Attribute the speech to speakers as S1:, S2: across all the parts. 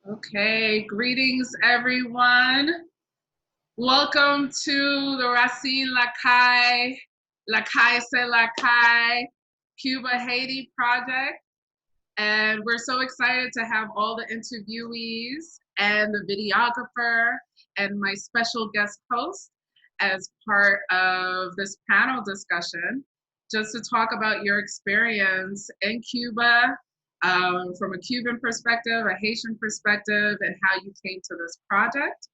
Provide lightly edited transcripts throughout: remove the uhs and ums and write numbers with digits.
S1: Okay, greetings everyone. Welcome to the Racine Lakay, Lakay se Lakay, Cuba Haiti project. And we're so excited to have all the interviewees and the videographer and my special guest host as part of this panel discussion, just to talk about your experience in Cuba from a Cuban perspective, a Haitian perspective, and how you came to this project.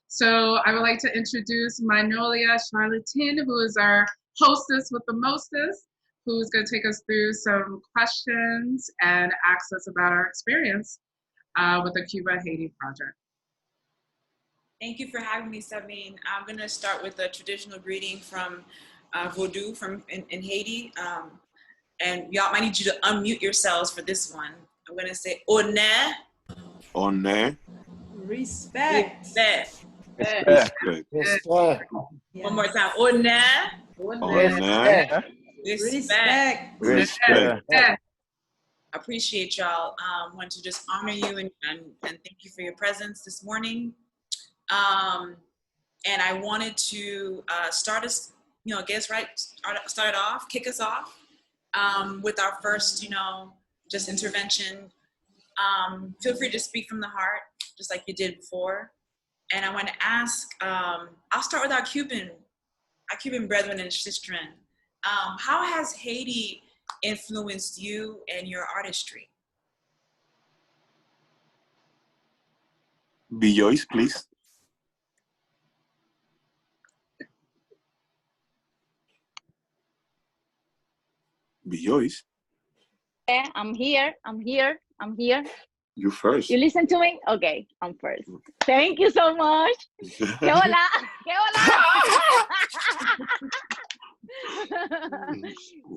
S1: So I would like to introduce Magnolia Charlatan, who is our hostess with the mostest, who's going to take us through some questions and ask us about our experience with the Cuba Haiti project.
S2: Thank you for having me, Sabine. I'm going to start with a traditional greeting from Vodou in Haiti. And y'all might need you to unmute yourselves for this one. I'm going to say honneur.
S3: Honneur.
S4: Respect.
S3: Respect.
S4: Respect.
S2: One more time. Honneur.
S3: Honneur.
S2: Respect.
S3: Respect.
S2: Appreciate y'all. Want to just honor you and thank you for your presence this morning. And I wanted to start us, kick us off with our first, just intervention. Feel free to speak from the heart, just like you did before. And I want to ask, I'll start with our Cuban brethren and sistren. How has Haiti influenced you and your artistry?
S3: Joyce, please. Joyce.
S5: Yeah, I'm here.
S3: You first.
S5: You listen to me? Okay, I'm first. Thank you so much. ¿Qué hola? ¿Qué hola?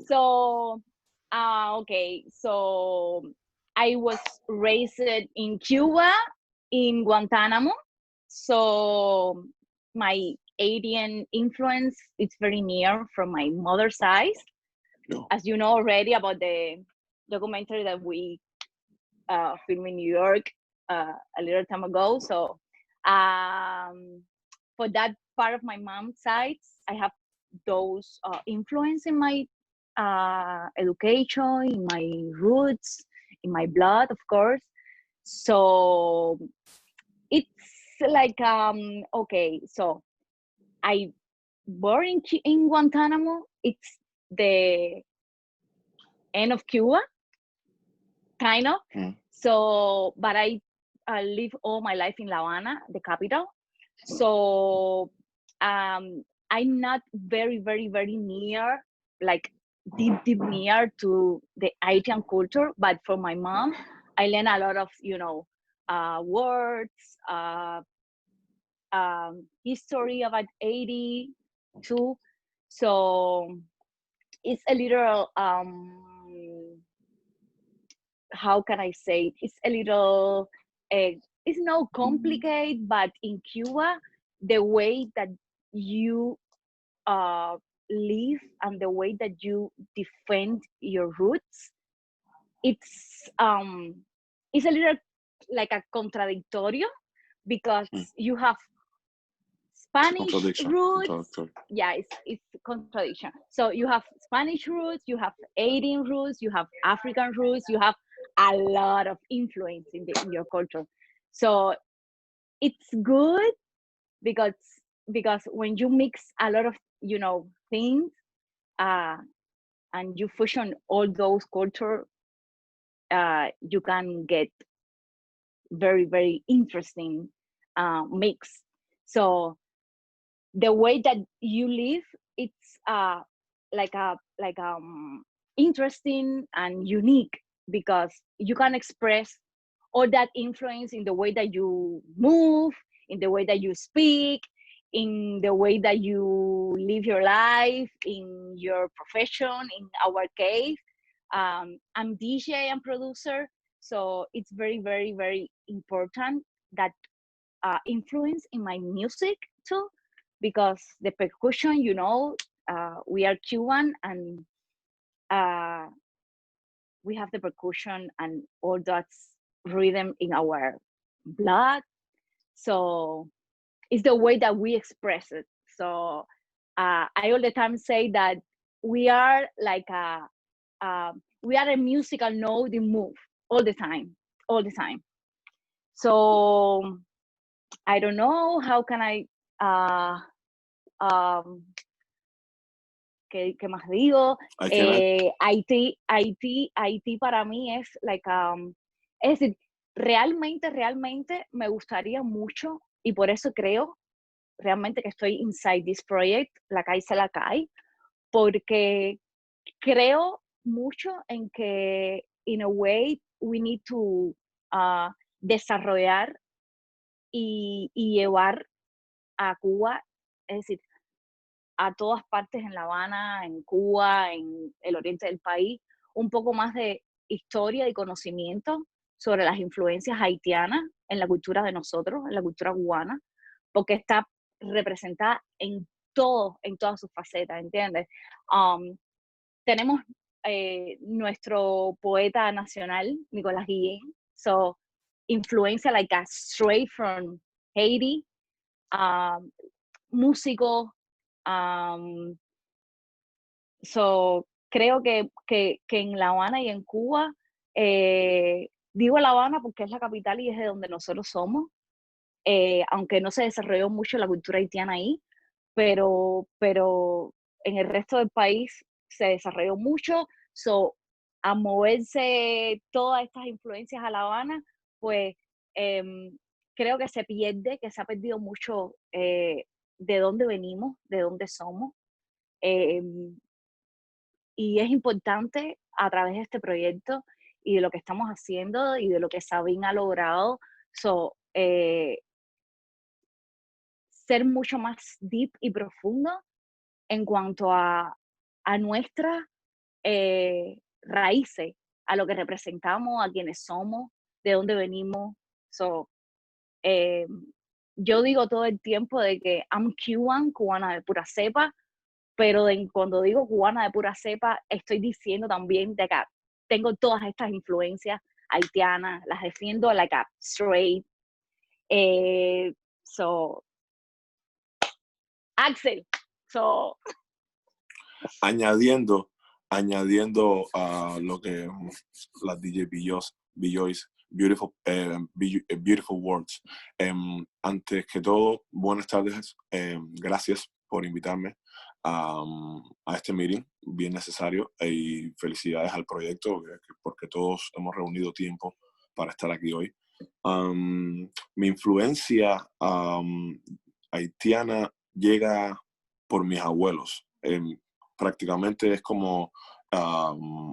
S5: So, okay. So I was raised in Cuba, in Guantanamo. So my Haitian influence is very near from my mother's side.
S3: No.
S5: As you know already about the documentary that we filmed in New York a little time ago. So for that part of my mom's side, I have those influence in my education, in my roots, in my blood, of course. So it's like, okay, so I born in Guantanamo. It's the end of Cuba, kind of. So, but I live all my life in La Habana, the capital. So I'm not very near, like deep near to the Haitian culture. But for my mom, I learned a lot of, words, history about Haiti too. So it's a little, how can I say it? It's a little, it's not complicated, but in Cuba, the way that you live and the way that you defend your roots, it's a little like a contradictorio, because you have Spanish roots. Yeah, it's contradiction. So you have Spanish roots, you have Haitian roots, you have African roots, you have a lot of influence in your culture. So it's good because when you mix a lot of things and you fusion all those culture, you can get very interesting mix. So the way that you live, it's like interesting and unique, because you can express all that influence in the way that you move, in the way that you speak, in the way that you live your life, in your profession. In our case, I'm DJ and producer, so it's very important that influence in my music too, because the percussion, we are Cuban, and we have the percussion and all that rhythm in our blood. So it's the way that we express it. So I all the time say that we are like we are a musical note in move all the time, all the time. So I don't know how can I ¿qué más digo? Haití para mí es like es decir, realmente me gustaría mucho, y por eso creo realmente que estoy inside this project, Lakay se Lakay, porque creo mucho en que in a way we need to desarrollar y llevar a Cuba, es decir, a todas partes en La Habana, en Cuba, en el oriente del país, un poco más de historia y conocimiento sobre las influencias haitianas en la cultura de nosotros, en la cultura cubana, porque está representada en todas sus facetas, ¿entiendes? Tenemos nuestro poeta nacional, Nicolás Guillén, so influencia like a straight from Haiti, músico, so creo que en La Habana y en Cuba, digo La Habana porque es la capital y es de donde nosotros somos, aunque no se desarrolló mucho la cultura haitiana ahí, pero en el resto del país se desarrolló mucho, so a moverse todas estas influencias a La Habana, pues creo que se pierde, que se ha perdido mucho de dónde venimos, de dónde somos, y es importante a través de este proyecto y de lo que estamos haciendo y de lo que Sabine ha logrado, ser mucho más deep y profundo en cuanto a nuestras raíces, a lo que representamos, a quienes somos, de dónde venimos. So, yo digo todo el tiempo de que I'm Cuban, cubana de pura cepa, pero cuando digo cubana de pura cepa, estoy diciendo también de que tengo todas estas influencias haitianas, las defiendo like a straight. So, Axel, so.
S3: Añadiendo a lo que la DJ Billois, beautiful words. Antes que todo, buenas tardes. Gracias por invitarme a este meeting bien necesario y felicidades al proyecto porque todos hemos reunido tiempo para estar aquí hoy. Mi influencia haitiana llega por mis abuelos. Prácticamente es como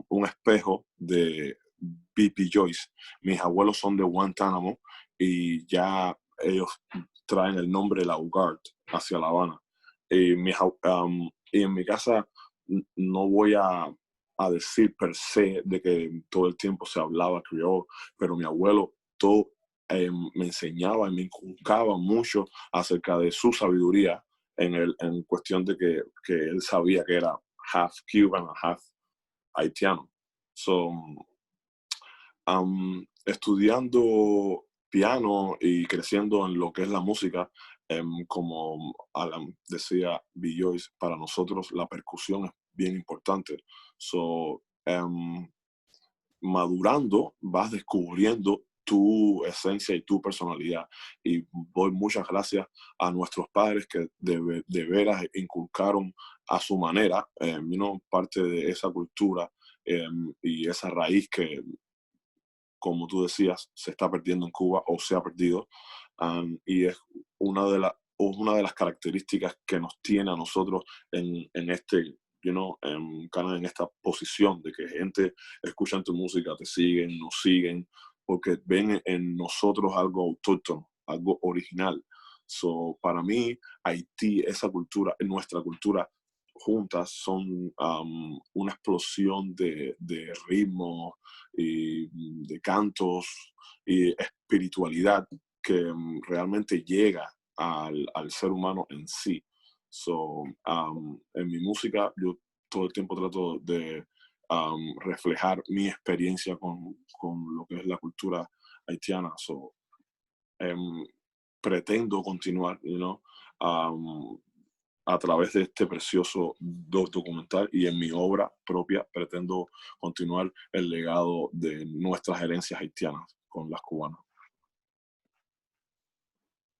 S3: un espejo de B.P. Joyce. Mis abuelos son de Guantánamo y ya ellos traen el nombre de la UGART hacia La Habana. Y en mi casa no voy a decir per se de que todo el tiempo se hablaba criollo, pero mi abuelo todo me enseñaba y me inculcaba mucho acerca de su sabiduría en cuestión de que él sabía que era half Cuban, half haitiano. So, estudiando piano y creciendo en lo que es la música, como Alan decía, Billois, para nosotros la percusión es bien importante. So, madurando, vas descubriendo tu esencia y tu personalidad. Y doy muchas gracias a nuestros padres que de veras inculcaron a su manera, parte de esa cultura y esa raíz que, como tú decías, se está perdiendo en Cuba o se ha perdido. Y es una de las características que nos tiene a nosotros en este en esta posición de que gente escucha tu música, te siguen, nos siguen, porque ven en nosotros algo autóctono, algo original. So, para mí, Haití, esa cultura, nuestra cultura, juntas son una explosión de ritmos y de cantos y espiritualidad que realmente llega al ser humano en sí. So, en mi música yo todo el tiempo trato de reflejar mi experiencia con lo que es la cultura haitiana. So, pretendo continuar, a través de este precioso documental, y en mi obra propia pretendo continuar el legado de nuestras herencias haitianas con las cubanas.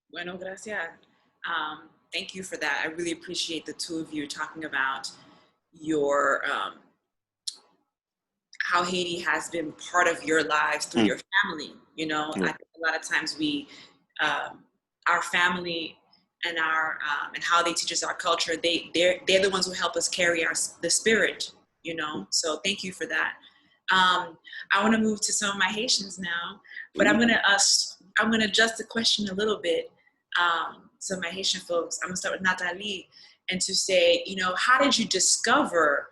S2: Bueno, gracias. Thank you for that. I really appreciate the two of you talking about your how Haiti has been part of your lives through your family. I think a lot of times we, our family and our and how they teach us our culture, they're the ones who help us carry the spirit. So thank you for that. I want to move to some of my Haitians now, but I'm gonna adjust the question a little bit. So my Haitian folks, I'm gonna start with Nathalie, and to say, how did you discover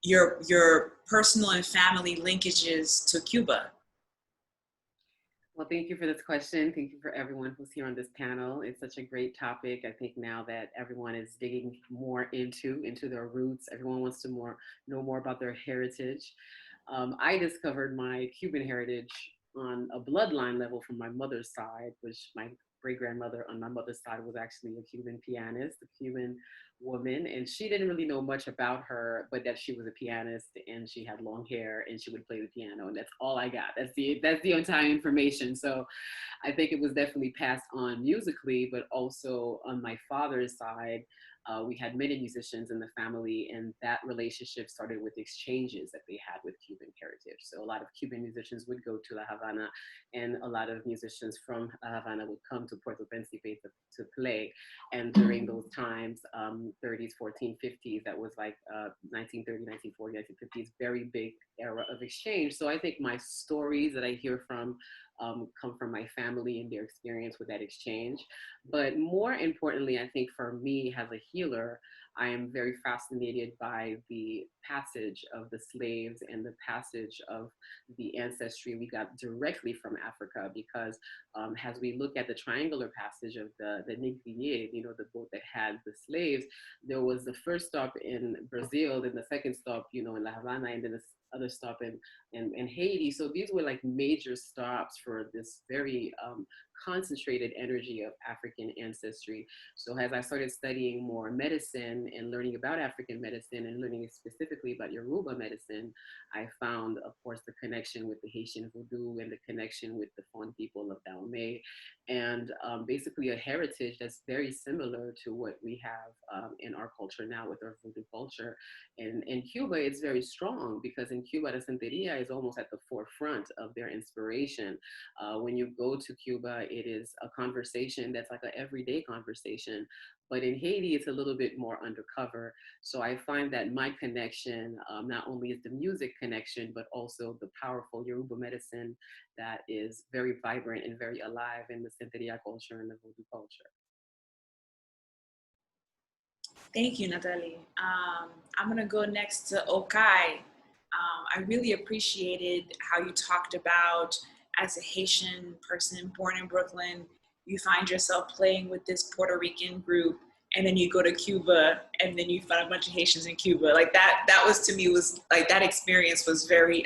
S2: your personal and family linkages to Cuba?
S6: Well, thank you for this question. Thank you for everyone who's here on this panel. It's such a great topic. I think now that everyone is digging more into their roots, everyone wants to know more about their heritage. I discovered my Cuban heritage on a bloodline level from my mother's side, which my great-grandmother on my mother's side was actually a Cuban pianist, a Cuban woman, and she didn't really know much about her, but that she was a pianist and she had long hair and she would play the piano, and that's all I got. That's the entire information. So I think it was definitely passed on musically, but also on my father's side, we had many musicians in the family, and that relationship started with exchanges that they had with Cuban heritage. So a lot of Cuban musicians would go to La Havana, and a lot of musicians from La Havana would come to Puerto Príncipe to play. And during those times, 30s, 14, 50s, that was like 1930, 1940, 1950s, very big era of exchange. So I think my stories that I hear from come from my family and their experience with that exchange. But more importantly, I think for me as a healer, I am very fascinated by the passage of the slaves and the passage of the ancestry we got directly from Africa, because as we look at the triangular passage of the Nigrier, the boat that had the slaves, there was the first stop in Brazil, then the second stop, in La Havana, and then the other stop in Haiti. So these were like major stops for this very concentrated energy of African ancestry. So as I started studying more medicine and learning about African medicine and learning specifically about Yoruba medicine, I found, of course, the connection with the Haitian voodoo and the connection with the Fon people of Dahomey, and basically a heritage that's very similar to what we have in our culture now with our voodoo culture. And in Cuba, it's very strong, because in Cuba, the Santeria is almost at the forefront of their inspiration. When you go to Cuba, it is a conversation that's like an everyday conversation. But in Haiti, it's a little bit more undercover. So I find that my connection, not only is the music connection, but also the powerful Yoruba medicine that is very vibrant and very alive in the Santeria culture and the voodoo culture.
S2: Thank you, Nathalie. I'm gonna go next to Okai. I really appreciated how you talked about, as a Haitian person born in Brooklyn, you find yourself playing with this Puerto Rican group, and then you go to Cuba, and then you find a bunch of Haitians in Cuba. Like that was, to me, was like, that experience was very,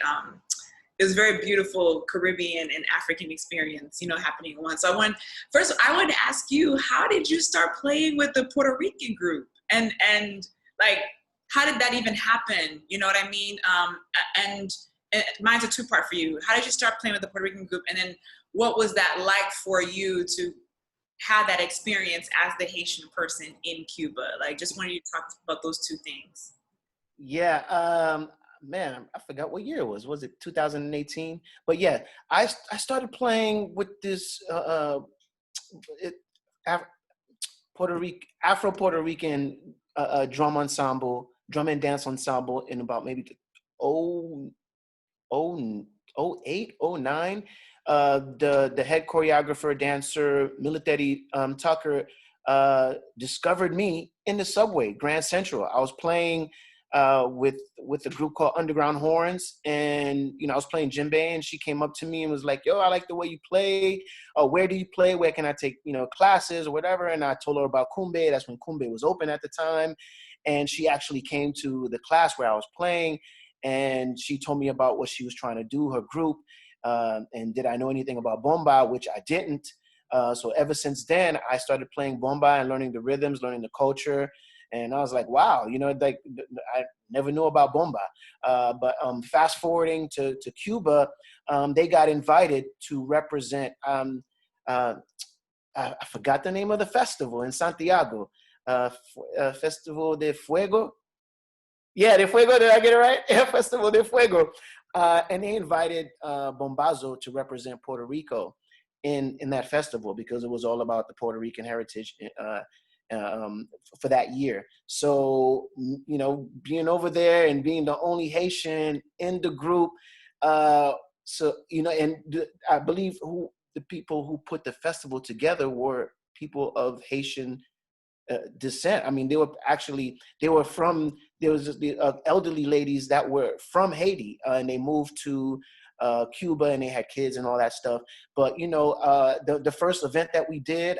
S2: it was very beautiful Caribbean and African experience, happening at once. So I wanted to ask you, how did you start playing with the Puerto Rican group? And like, how did that even happen? You know what I mean? And mine's a two-part for you. How did you start playing with the Puerto Rican group? And then what was that like for you to have that experience as the Haitian person in Cuba? Like, just wanted you to talk about those two things.
S7: Yeah, man, I forgot what year it was. Was it 2018? But yeah, I started playing with this Afro-Puerto Rican drum and dance ensemble in about maybe 08, 09. The head choreographer, dancer, Military Tucker, discovered me in the subway, Grand Central. I was playing with a group called Underground Horns, and I was playing djembe, and she came up to me and was like, "Yo, I like the way you play. Where do you play? Where can I take classes or whatever?" And I told her about Cumbe. That's when Cumbe was open at the time, and she actually came to the class where I was playing, and she told me about what she was trying to do, her group. And did I know anything about bomba, which I didn't. So ever since then, I started playing bomba and learning the rhythms, learning the culture. And I was like, wow, like I never knew about bomba. But fast forwarding to Cuba, they got invited to represent, I forgot the name of the festival in Santiago, Festival de Fuego. Yeah, de Fuego, did I get it right? Yeah, Festival de Fuego. And they invited Bombazo to represent Puerto Rico in that festival because it was all about the Puerto Rican heritage for that year. So, being over there and being the only Haitian in the group, I believe the people who put the festival together were people of Haitian descent. I mean, there was the elderly ladies that were from Haiti, and they moved to Cuba, and they had kids and all that stuff. But the first event that we did,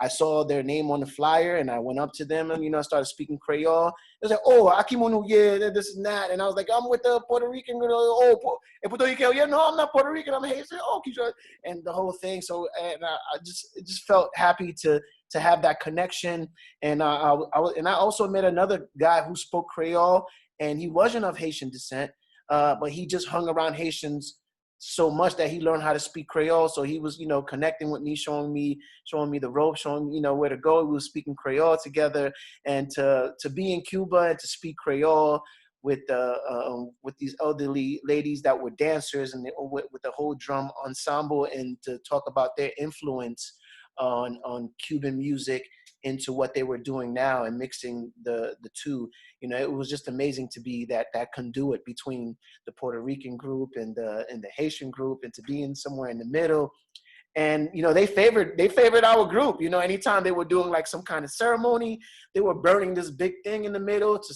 S7: I saw their name on the flyer, and I went up to them and I started speaking Creole. They was like, "Oh, Akimono, yeah, this and that," and I was like, "I'm with the Puerto Rican." Puerto Rican, yeah, no, I'm not Puerto Rican, I'm Haitian. Oh, and the whole thing. So, and I just felt happy to have that connection. And I also met another guy who spoke Creole, and he wasn't of Haitian descent, but he just hung around Haitians so much that he learned how to speak Creole. So he was, connecting with me, showing me the ropes, showing me, where to go. We were speaking Creole together, and to be in Cuba and to speak Creole with these elderly ladies that were dancers and with the whole drum ensemble, and to talk about their influence on Cuban music into what they were doing now and mixing the two. It was just amazing to be that conduit between the Puerto Rican group and the Haitian group, and to be in somewhere in the middle. And they favored our group. Anytime they were doing like some kind of ceremony, they were burning this big thing in the middle to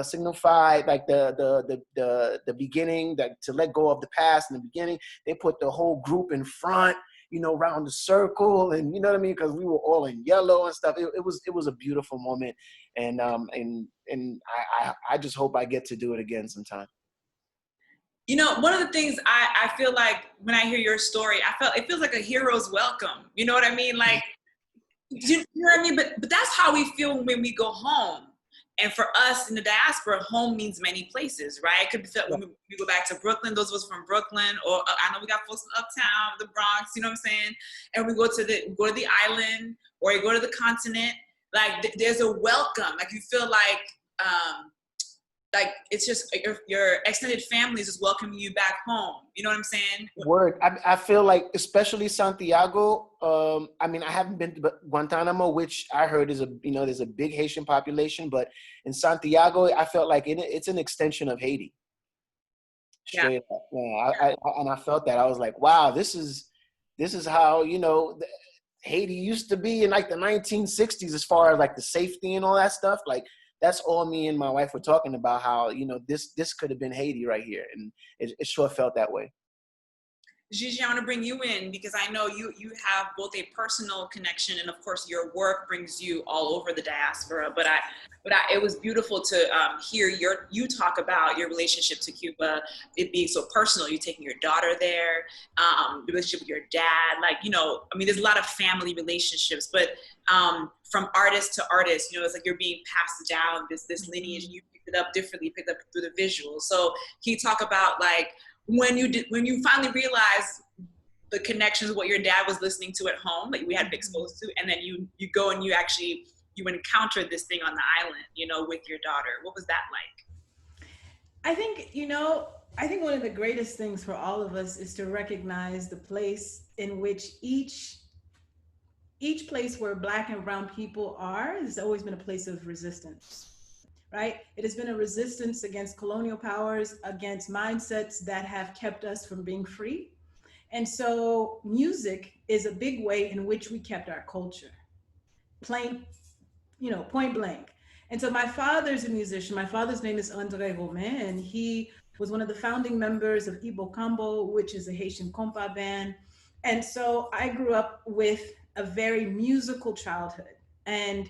S7: signify like the beginning, that to let go of the past in the beginning. They put the whole group in front, around the circle, and you know what I mean, because we were all in yellow and stuff. It was a beautiful moment, and I just hope I get to do it again sometime.
S2: One of the things I feel like when I hear your story, it feels like a hero's welcome. You know what I mean? Like, you know what I mean? But that's how we feel when we go home. And for us in the diaspora, home means many places, right? It could be when we go back to Brooklyn, those of us from Brooklyn, or I know we got folks from Uptown, the Bronx, you know what I'm saying? And we go to the island, or you go to the continent. Like there's a welcome. Like you feel like it's just your extended family is just welcoming you back home. You know what I'm saying?
S7: Word. I feel like, especially Santiago. I mean, I haven't been to Guantanamo, which I heard is there's a big Haitian population, but in Santiago, I felt like it's an extension of Haiti. Straight up. Yeah. I felt that. I was like, wow, this is how Haiti used to be in like the 1960s, as far as like the safety and all that stuff. Like, that's all me and my wife were talking about, how, this could have been Haiti right here. And it sure felt that way.
S2: Gigi, I want to bring you in because I know you have both a personal connection, and of course your work brings you all over the diaspora. But it was beautiful to hear you talk about your relationship to Cuba, it being so personal. You taking your daughter there, the relationship with your dad. Like, I mean, there's a lot of family relationships, but from artist to artist, it's like you're being passed down this lineage, and you picked it up differently, picked up through the visuals. So can you talk about like when you finally realized the connections of what your dad was listening to at home, that we had been exposed to, and then you go and you encountered this thing on the island, with your daughter. What was that like?
S4: I think one of the greatest things for all of us is to recognize the place in which each place where Black and brown people are has always been a place of resistance. Right? It has been a resistance against colonial powers, against mindsets that have kept us from being free. And so music is a big way in which we kept our culture, point blank. And so my father's a musician. My father's name is André Romain, and he was one of the founding members of Ibo Kambo, which is a Haitian compa band. And so I grew up with a very musical childhood. And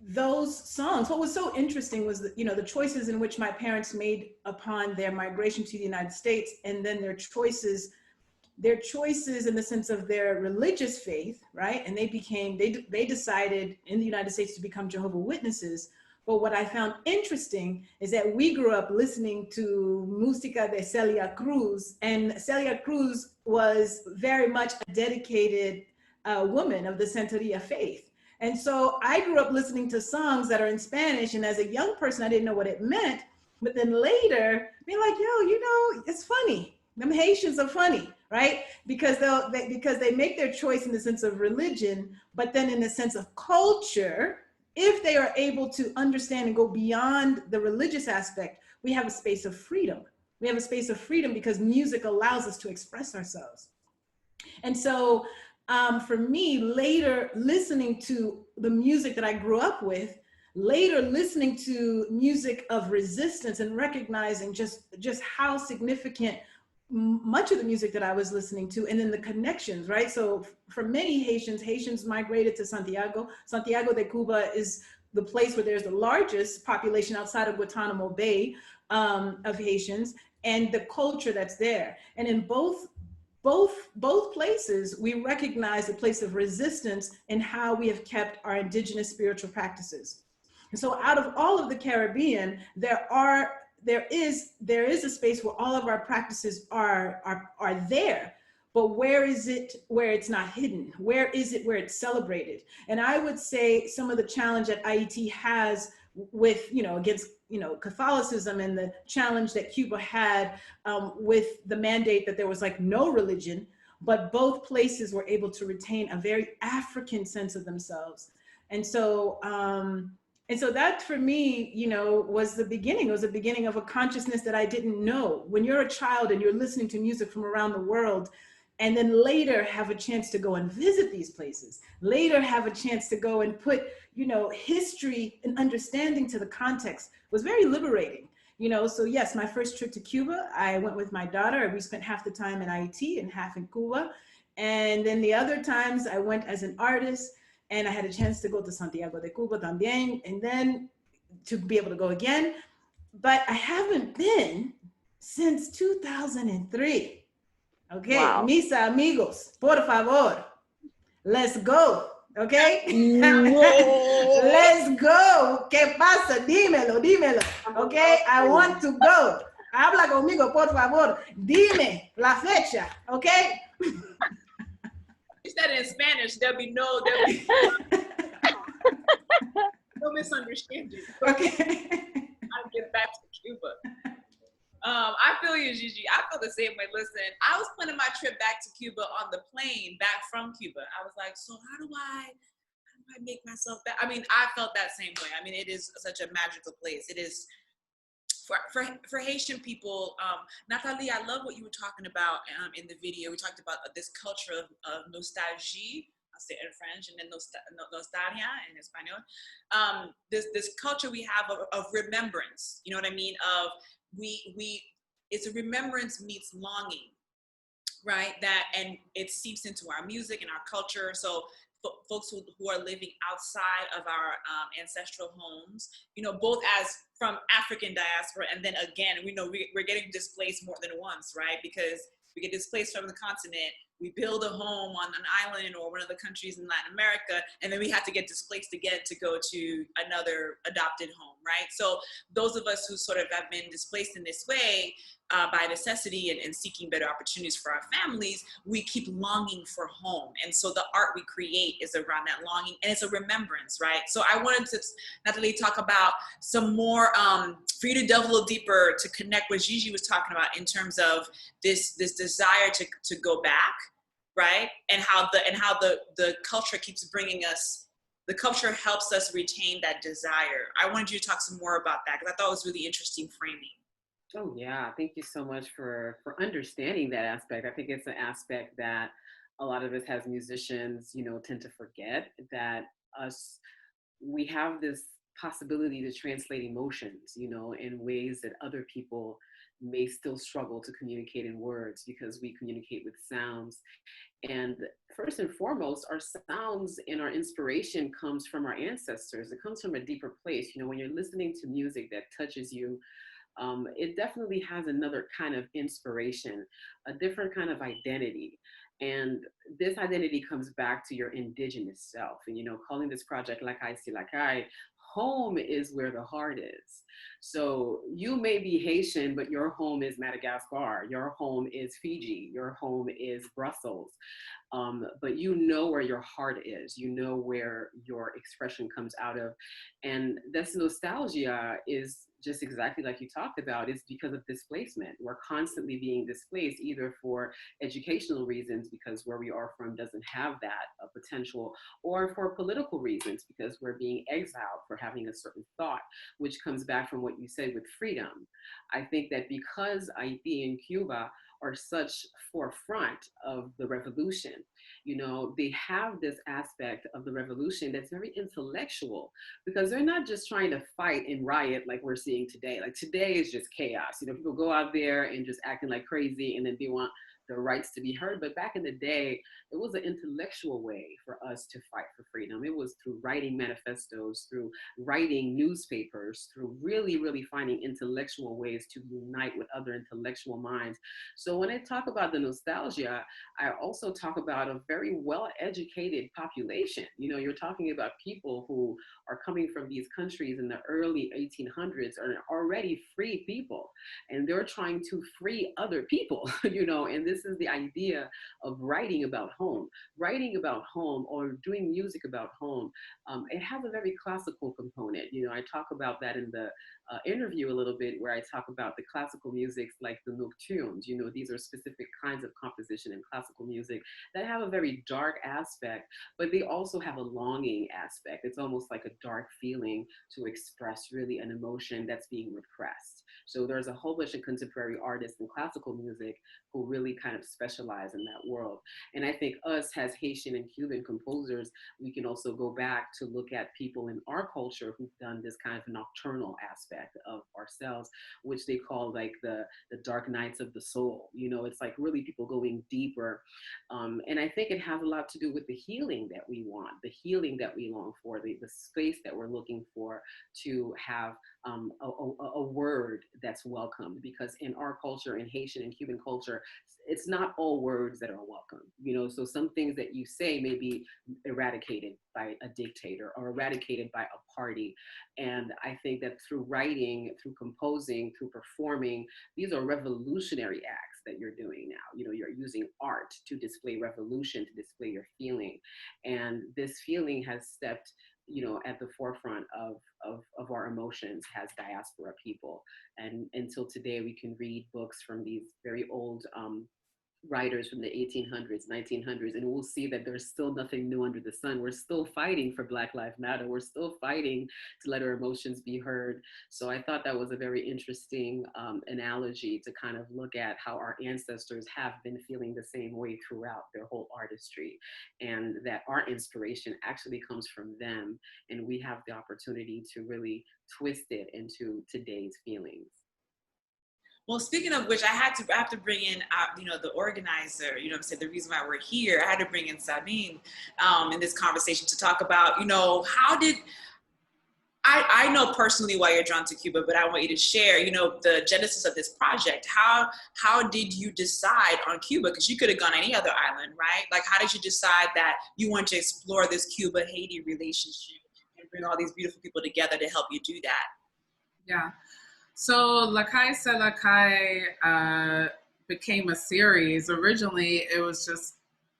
S4: those songs, what was so interesting was that, the choices in which my parents made upon their migration to the United States, and then their choices in the sense of their religious faith, right? And they decided in the United States to become Jehovah's Witnesses. But what I found interesting is that we grew up listening to música de Celia Cruz, and Celia Cruz was very much a dedicated woman of the Santeria faith. And so I grew up listening to songs that are in Spanish, and as a young person, I didn't know what it meant. But then later, being like, yo, it's funny. Them Haitians are funny, right? Because they make their choice in the sense of religion, but then in the sense of culture, if they are able to understand and go beyond the religious aspect, we have a space of freedom. We have a space of freedom because music allows us to express ourselves. And so for me, later listening to the music that I grew up with, later listening to music of resistance and recognizing just how significant much of the music that I was listening to, and then the connections, right? So for many Haitians migrated to Santiago. Santiago de Cuba is the place where there's the largest population outside of Guantanamo Bay of Haitians, and the culture that's there. And in both places, we recognize the place of resistance and how we have kept our indigenous spiritual practices. And so out of all of the Caribbean, there is a space where all of our practices are there, but where is it where it's not hidden? Where is it where it's celebrated? And I would say some of the challenge that Ayiti has with, against, Catholicism, and the challenge that Cuba had with the mandate that there was like no religion, but both places were able to retain a very African sense of themselves. And so that for me, was the beginning. It was the beginning of a consciousness that I didn't know. When you're a child and you're listening to music from around the world, and then later have a chance to go and visit these places, later have a chance to go and put, history and understanding to the context, was very liberating. So yes, my first trip to Cuba, I went with my daughter. We spent half the time in Haiti and half in Cuba. And then the other times I went as an artist, and I had a chance to go to Santiago de Cuba también, and then to be able to go again. But I haven't been since 2003. Okay,
S5: Wow.
S4: mis amigos, por favor, let's go. Okay,
S5: No.
S4: let's go. ¿Qué pasa? Dímelo. Okay, I want to go. Habla conmigo, por favor. Dime la fecha. Okay.
S2: You said it in Spanish. There'll be no misunderstanding.
S4: Okay.
S2: I'll get back to Cuba. I feel you, Gigi. I feel the same way. Listen, I was planning my trip back to Cuba on the plane back from Cuba. I was like, so how do I make myself back? I mean, I felt that same way. I mean, it is such a magical place. It is for Haitian people. Nathalie, I love what you were talking about in the video. We talked about this culture of nostalgie. I'll say it in French, and then nostalgia in Espanol. This culture we have of remembrance. You know what I mean? Of it's a remembrance meets longing, right? And it seeps into our music and our culture. So folks who are living outside of our ancestral homes, both as from African diaspora, and then again, we're getting displaced more than once, right? Because we get displaced from the continent, we build a home on an island or one of the countries in Latin America, and then we have to get displaced again to go to another adopted home, right? So those of us who sort of have been displaced in this way by necessity and seeking better opportunities for our families, we keep longing for home. And so the art we create is around that longing, and it's a remembrance, right? So I wanted to, Nathalie, talk about some more, for you to delve a little deeper, to connect what Gigi was talking about in terms of this desire to go back, right? And how the culture keeps bringing us, the culture helps us retain that desire. I wanted you to talk some more about that, because I thought it was really interesting framing.
S6: Oh yeah, thank you so much for understanding that aspect. I think it's an aspect that a lot of us as musicians, tend to forget, that we have this possibility to translate emotions, in ways that other people may still struggle to communicate in words because we communicate with sounds. And first and foremost, our sounds and our inspiration comes from our ancestors. It comes from a deeper place. You know, when you're listening to music that touches you, it definitely has another kind of inspiration, a different kind of identity. And this identity comes back to your indigenous self. And, you know, calling this project Lakay si Lakay, home is where the heart is. So you may be Haitian, but your home is Madagascar, your home is Fiji, your home is Brussels. But you know where your heart is, you know where your expression comes out of. And this nostalgia is just exactly like you talked about, is because of displacement. We're constantly being displaced, either for educational reasons, because where we are from doesn't have that potential, or for political reasons, because we're being exiled for having a certain thought, which comes back from what you said with freedom. I think that because Haiti and Cuba are such forefront of the revolution, you know, they have this aspect of the revolution that's very intellectual, because they're not just trying to fight and riot like we're seeing today. Like today is just chaos. You know, people go out there and just acting like crazy, and then they want their rights to be heard. But back in the day, it was an intellectual way for us to fight for freedom. It was through writing manifestos, through writing newspapers, through really, really finding intellectual ways to unite with other intellectual minds. So when I talk about the nostalgia, I also talk about a very well-educated population. You know, you're talking about people who are coming from these countries in the early 1800s, are already free people, and they're trying to free other people, you know, and this is the idea of writing about home. Writing about home or doing music about home, it has a very classical component. You know, I talk about that in the interview a little bit, where I talk about the classical musics like the nocturnes. You know, these are specific kinds of composition in classical music that have a very dark aspect, but they also have a longing aspect. It's almost like a dark feeling to express really an emotion that's being repressed. So there's a whole bunch of contemporary artists in classical music who really kind of specialize in that world. And I think us as Haitian and Cuban composers, we can also go back to look at people in our culture who've done this kind of nocturnal aspect of ourselves, which they call like the dark nights of the soul. You know, it's like really people going deeper. And I think it has a lot to do with the healing that we want, the healing that we long for, the space that we're looking for to have a word that's welcomed. Because in our culture, in Haitian and Cuban culture, it's not all words that are welcome. You know, so some things that you say may be eradicated by a dictator or eradicated by a party. And I think that through writing, through composing, through performing, these are revolutionary acts that you're doing now. You know, you're using art to display revolution, to display your feeling. And this feeling has stepped, you know, at the forefront of our emotions as diaspora people. And until today, we can read books from these very old writers from the 1800s, 1900s, and we'll see that there's still nothing new under the sun. We're still fighting for Black Lives Matter. We're still fighting to let our emotions be heard. So I thought that was a very interesting analogy to kind of look at how our ancestors have been feeling the same way throughout their whole artistry, and that our inspiration actually comes from them, and we have the opportunity to really twist it into today's feelings.
S2: Well, speaking of which, I have to bring in, you know, the organizer, you know what I'm saying, the reason why we're here. I had to bring in Sabine in this conversation to talk about, you know, how did, I know personally why you're drawn to Cuba, but I want you to share, you know, the genesis of this project. How did you decide on Cuba? Because you could have gone any other island, right? Like, how did you decide that you want to explore this Cuba-Haiti relationship and bring all these beautiful people together to help you do that?
S1: Yeah. So Lakay se Lakay became a series. Originally, it was just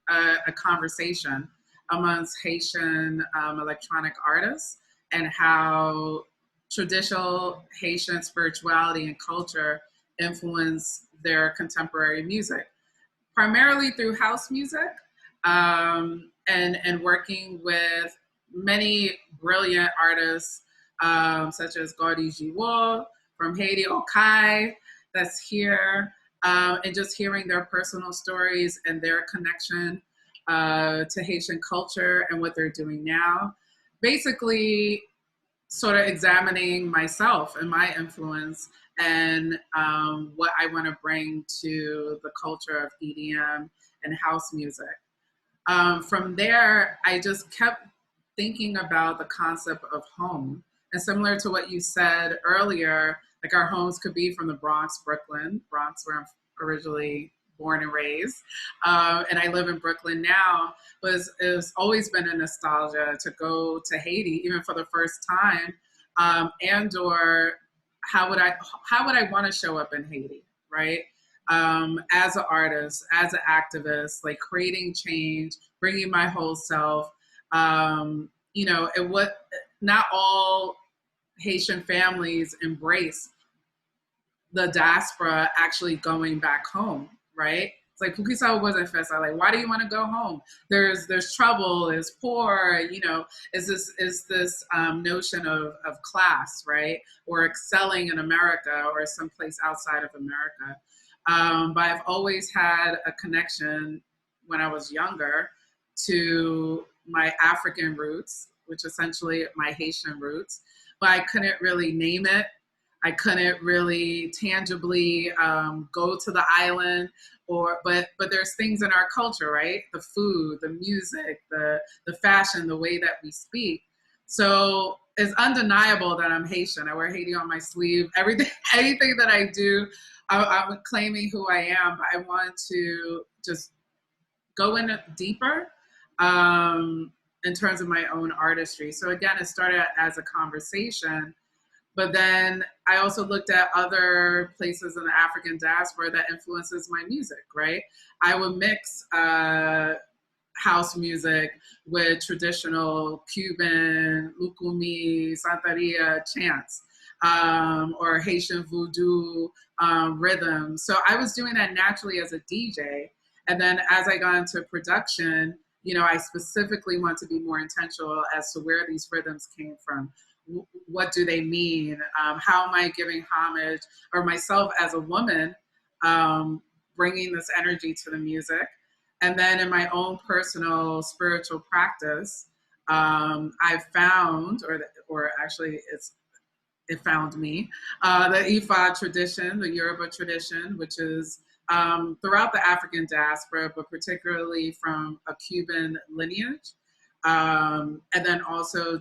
S1: a conversation amongst Haitian electronic artists, and how traditional Haitian spirituality and culture influence their contemporary music, primarily through house music, and working with many brilliant artists such as Gordy Giwa from Haiti, Okai, that's here, and just hearing their personal stories and their connection to Haitian culture and what they're doing now. Basically, sort of examining myself and my influence and what I want to bring to the culture of EDM and house music. From there, I just kept thinking about the concept of home. And similar to what you said earlier, like our homes could be from the Bronx, Brooklyn, Bronx where I'm originally born and raised. And I live in Brooklyn now, but it's always been a nostalgia to go to Haiti, even for the first time, and or how would I want to show up in Haiti, right? As an artist, as an activist, like creating change, bringing my whole self. You know, not all Haitian families embrace the diaspora actually going back home, right? It's like Pukisao wasn't festa. Like, why do you want to go home? There's trouble, it's poor, you know, is this notion of class, right? Or excelling in America or someplace outside of America. But I've always had a connection when I was younger to my African roots, which essentially my Haitian roots, but I couldn't really name it. I couldn't really tangibly go to the island, but there's things in our culture, right? The food, the music, the fashion, the way that we speak. So it's undeniable that I'm Haitian. I wear Haiti on my sleeve. Anything that I do, I'm claiming who I am, but I want to just go in deeper in terms of my own artistry. So again, it started as a conversation, but then I also looked at other places in the African diaspora that influences my music, right? I would mix house music with traditional Cuban, Lukumi, Santeria chants, or Haitian voodoo rhythm. So I was doing that naturally as a DJ. And then as I got into production, you know, I specifically want to be more intentional as to where these rhythms came from. What do they mean? How am I giving homage, or myself as a woman, bringing this energy to the music? And then in my own personal spiritual practice, I've found, or actually it found me, the Ifa tradition, the Yoruba tradition, which is throughout the African diaspora, but particularly from a Cuban lineage. And then also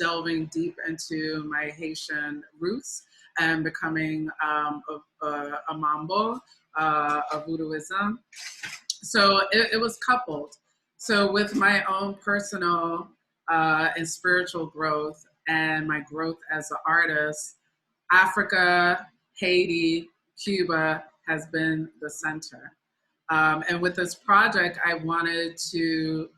S1: delving deep into my Haitian roots and becoming a mambo, a voodooism. So it was coupled. So with my own personal and spiritual growth and my growth as an artist, Africa, Haiti, Cuba has been the center. And with this project, I wanted to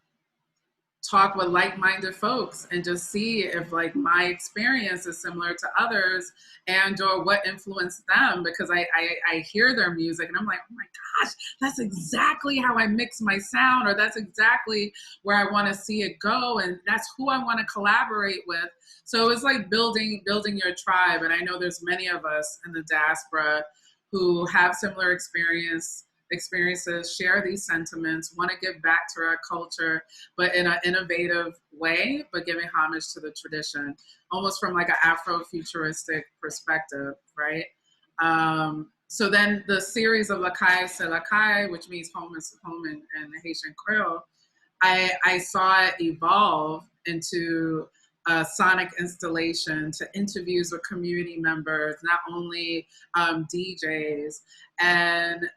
S1: talk with like-minded folks and just see if like my experience is similar to others and or what influenced them, because I hear their music and I'm like, oh my gosh, that's exactly how I mix my sound, or that's exactly where I want to see it go, and that's who I want to collaborate with. So it's like building your tribe, and I know there's many of us in the diaspora who have similar experiences, share these sentiments, want to give back to our culture, but in an innovative way, but giving homage to the tradition, almost from like an Afro-futuristic perspective, right? So then the series of Lakay c'est Lakay, which means home is home in Haitian Creole, I saw it evolve into a sonic installation, to interviews with community members, not only DJs. And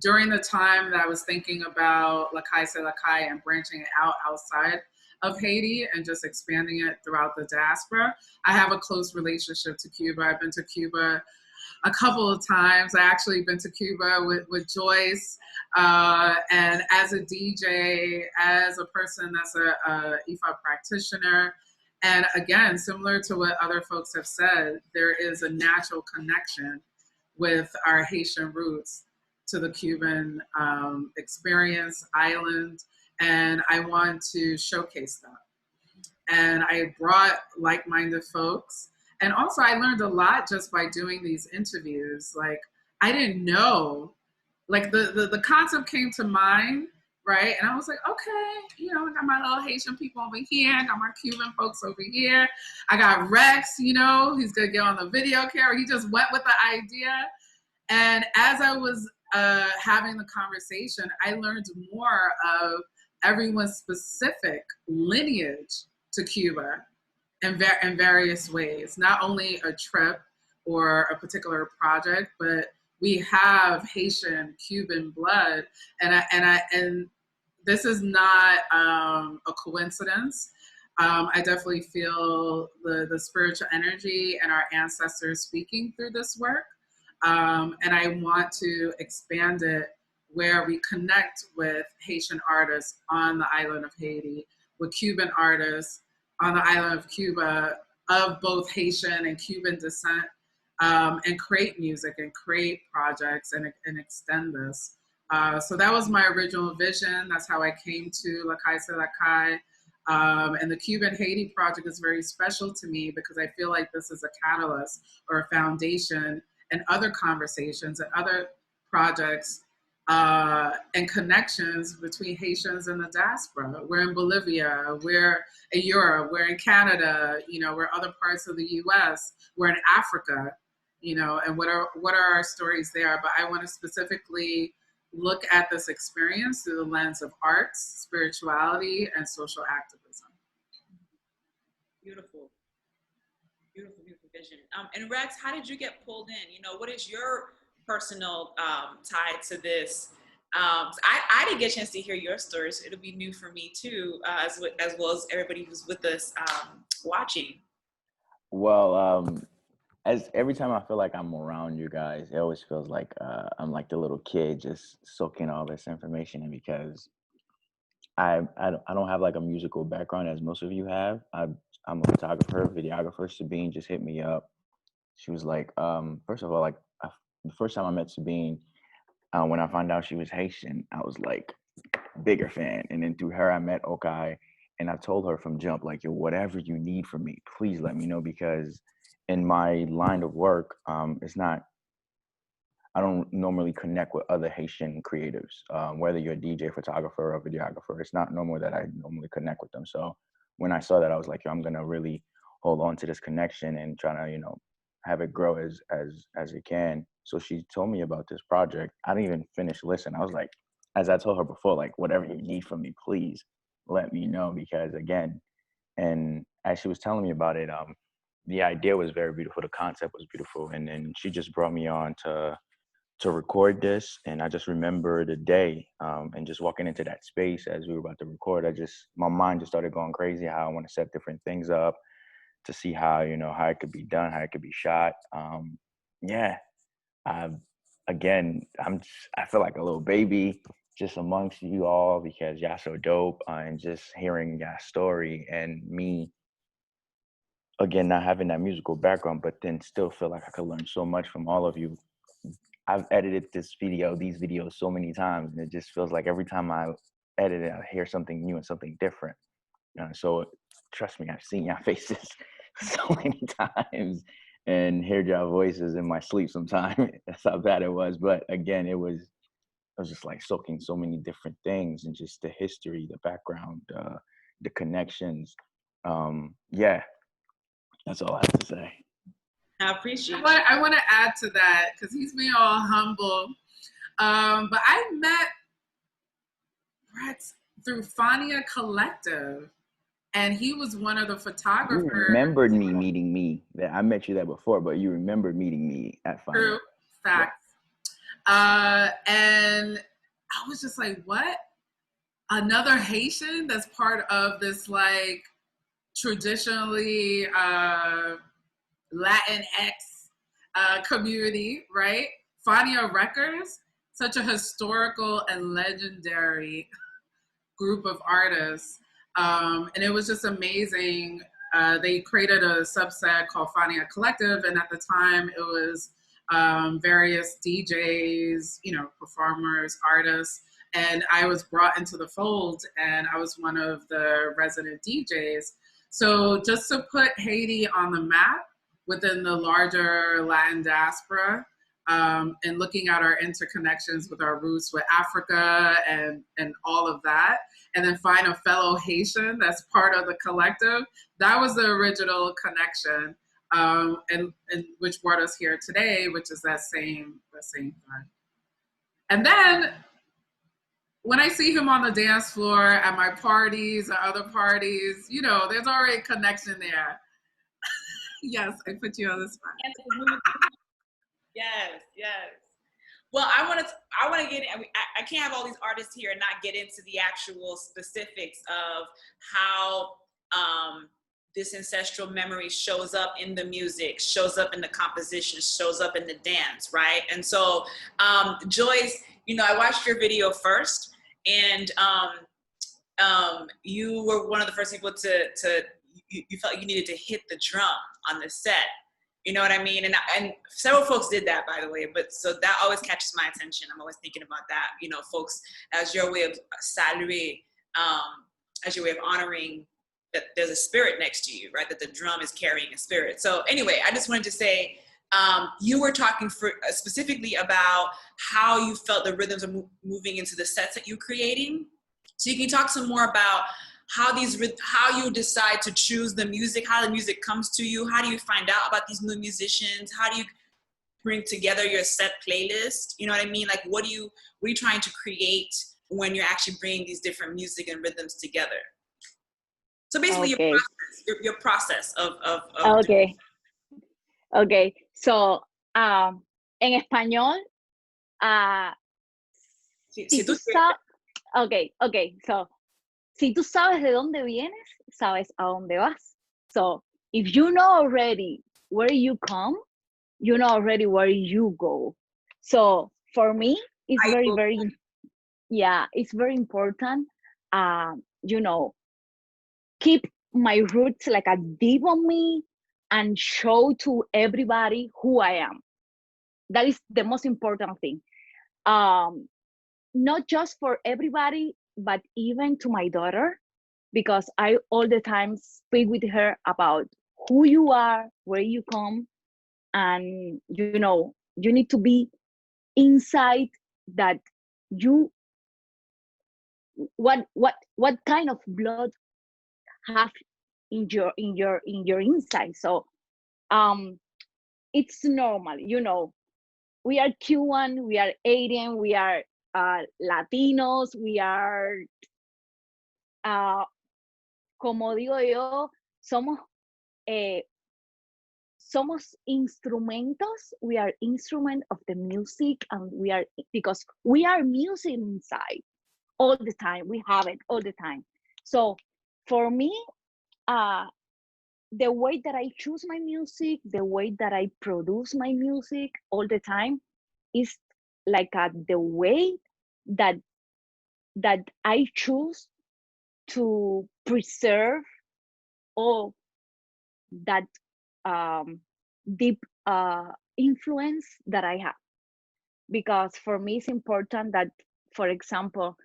S1: during the time that I was thinking about Lakay c'est Lakay and branching it out outside of Haiti and just expanding it throughout the diaspora, I have a close relationship to Cuba. I've been to Cuba a couple of times. I actually been to Cuba with Joyce, and as a DJ, as a person that's a IFA practitioner. And again, similar to what other folks have said, there is a natural connection with our Haitian roots to the Cuban experience, island, and I want to showcase that. And I brought like-minded folks. And also I learned a lot just by doing these interviews. Like, I didn't know, like the concept came to mind, right? And I was like, okay, you know, I got my little Haitian people over here, I got my Cuban folks over here. I got Rex, you know, he's gonna get on the video camera. He just went with the idea. And as I was having the conversation, I learned more of everyone's specific lineage to Cuba in various ways. Not only a trip or a particular project, but we have Haitian, Cuban blood, and this is not a coincidence. I definitely feel the spiritual energy and our ancestors speaking through this work, and I want to expand it where we connect with Haitian artists on the island of Haiti, with Cuban artists on the island of Cuba of both Haitian and Cuban descent, and create music and create projects and extend this. So that was my original vision. That's how I came to Lakay Se Lakay. And the Cuban Haiti project is very special to me because I feel like this is a catalyst or a foundation and other conversations and other projects and connections between Haitians and the diaspora. We're in Bolivia, we're in Europe, we're in Canada, you know, we're other parts of the US, we're in Africa, you know, and what are our stories there? But I want to specifically look at this experience through the lens of arts, spirituality, and social activism.
S2: Beautiful. Beautiful, beautiful vision. And Rex, how did you get pulled in? You know, what is your personal tie to this? I didn't get a chance to hear your stories. It'll be new for me too, as well as everybody who's with us watching.
S8: Well, as every time I feel like I'm around you guys, it always feels like I'm like the little kid just soaking all this information in, because I don't have like a musical background as most of you have. I'm a photographer, videographer. Sabine just hit me up. She was like, first of all, like the first time I met Sabine, when I found out she was Haitian, I was like, bigger fan. And then through her, I met Okai, and I told her from jump, like, yo, whatever you need from me, please let me know, because in my line of work, it's not, I don't normally connect with other Haitian creatives, whether you're a DJ, photographer, or videographer. It's not normal that I normally connect with them. So when I saw that, I was like, yo, I'm gonna really hold on to this connection and try to, you know, have it grow as it can. So she told me about this project. I didn't even finish listening. I was like, as I told her before, like, whatever you need from me, please let me know, because again, and as she was telling me about it, the idea was very beautiful. The concept was beautiful. And then she just brought me on to record this. And I just remember the day and just walking into that space as we were about to record, my mind just started going crazy, how I want to set different things up to see how, you know, how it could be done, how it could be shot. I feel like a little baby just amongst you all, because y'all so dope, and just hearing y'all story, and me, again, not having that musical background, but then still feel like I could learn so much from all of you. I've edited these videos so many times, and it just feels like every time I edit it, I hear something new and something different. So trust me, I've seen y'all faces so many times and heard y'all voices in my sleep sometimes. That's how bad it was. But again, I was just like soaking so many different things, and just the history, the background, the connections. That's all I have to say.
S2: I appreciate it.
S1: I want to add to that, because he's being all humble. But I met Rex through Fania Collective, and he was one of the photographers.
S8: You remembered me meeting me. I met you there before, but you remembered meeting me at Fania.
S1: True, facts. Yeah. And I was just like, what? Another Haitian that's part of this like traditionally Latinx community, right? Fania Records, such a historical and legendary group of artists. And it was just amazing. They created a subset called Fania Collective, and at the time it was various DJs, you know, performers, artists, and I was brought into the fold, and I was one of the resident DJs. So just to put Haiti on the map within the larger Latin diaspora, and looking at our interconnections with our roots with Africa and all of that, and then find a fellow Haitian that's part of the collective. That was the original connection, and which brought us here today, which is that same thing. And then when I see him on the dance floor at my parties or other parties, you know, there's already a connection there. Yes, I put you on the spot.
S2: Yes, yes. Well, I want to get in. I can't have all these artists here and not get into the actual specifics of how this ancestral memory shows up in the music, shows up in the composition, shows up in the dance, right? And so, Joyce, you know, I watched your video first, and you were one of the first people you felt you needed to hit the drum on the set. You know what I mean? And several folks did that, by the way, but so that always catches my attention. I'm always thinking about that, you know, folks, as your way of saluer, as your way of honoring that there's a spirit next to you, right? That the drum is carrying a spirit. So anyway, I just wanted to say, you were talking specifically about how you felt the rhythms are moving into the sets that you're creating. So you can talk some more about how you decide to choose the music, how the music comes to you, how do you find out about these new musicians, how do you bring together your set playlist? You know what I mean? Like, what are you trying to create when you're actually bringing these different music and rhythms together? So basically,
S5: Okay.
S2: your process of
S5: Okay. Okay. So, en español, si tú sabes, okay. So, si tú sabes de dónde vienes, sabes a dónde vas. So, if you know already where you come, you know already where you go. So, for me, it's it's very important, you know, keep my roots like a deep on me and show to everybody who I am. That is the most important thing. Not just for everybody, but even to my daughter, because I all the time speak with her about who you are, where you come, and you know, you need to be inside that you what kind of blood have in your inside. So it's normal, you know, we are Cuban, we are Haitian, we are Latinos, we are como digo yo, somos instrumentos. We are instrument of the music, and we are, because we are music inside all the time. We have it all the time. So for me, the way that I choose my music, the way that I produce my music all the time is like the way that I choose to preserve all that deep influence that I have. Because for me, it's important that, for example,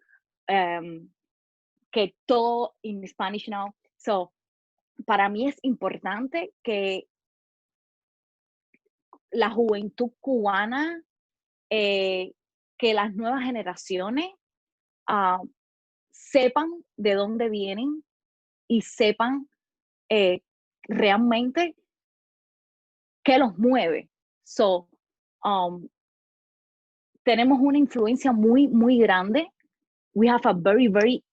S5: que todo in Spanish now. So, para mí es importante que la juventud cubana, que las nuevas generaciones sepan de dónde vienen y sepan realmente qué los mueve. So, tenemos una influencia muy, muy grande. We have a very, very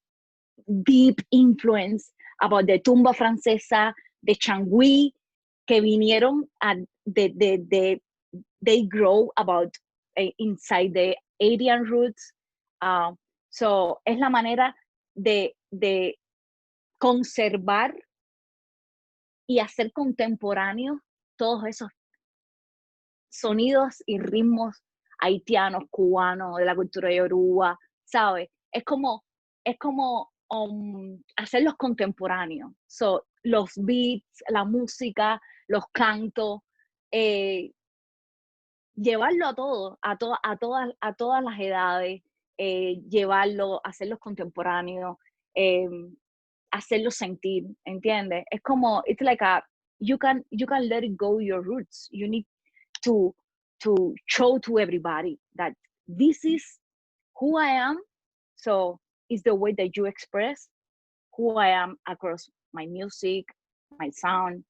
S5: deep influence about the tumba francesa, the changui, que vinieron they grow about inside the Aryan roots. So es la manera de conservar y hacer contemporáneos todos esos sonidos y ritmos haitianos, cubanos, de la cultura yoruba, ¿sabes? Es como hacerlos contemporáneos. So, los beats, la música, los cantos, llevarlo a todo, a todas las edades, llevarlo, hacerlos contemporáneos, hacerlos sentir, ¿entiendes? Es como, it's like you can let it go your roots. You need to to show to everybody that this is who I am. So it's the way that you express who I am across my music, my sound,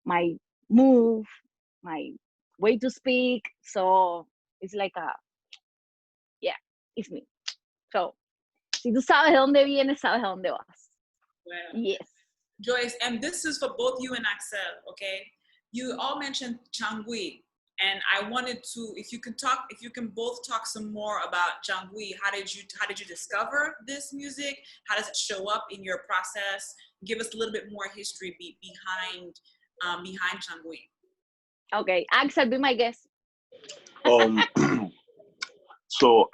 S5: my move, my way to speak. So it's like yeah, it's me. So si tú sabes de dónde vienes, sabes a dónde vas.
S2: Well,
S5: Yes.
S2: Joyce, and this is for both you and Axel, okay? You all mentioned Changui, and I wanted to, if you can both talk some more about Changui. How did you discover this music? How does it show up in your process? Give us a little bit more history behind Changui.
S5: Okay, Axel, be my guest.
S3: So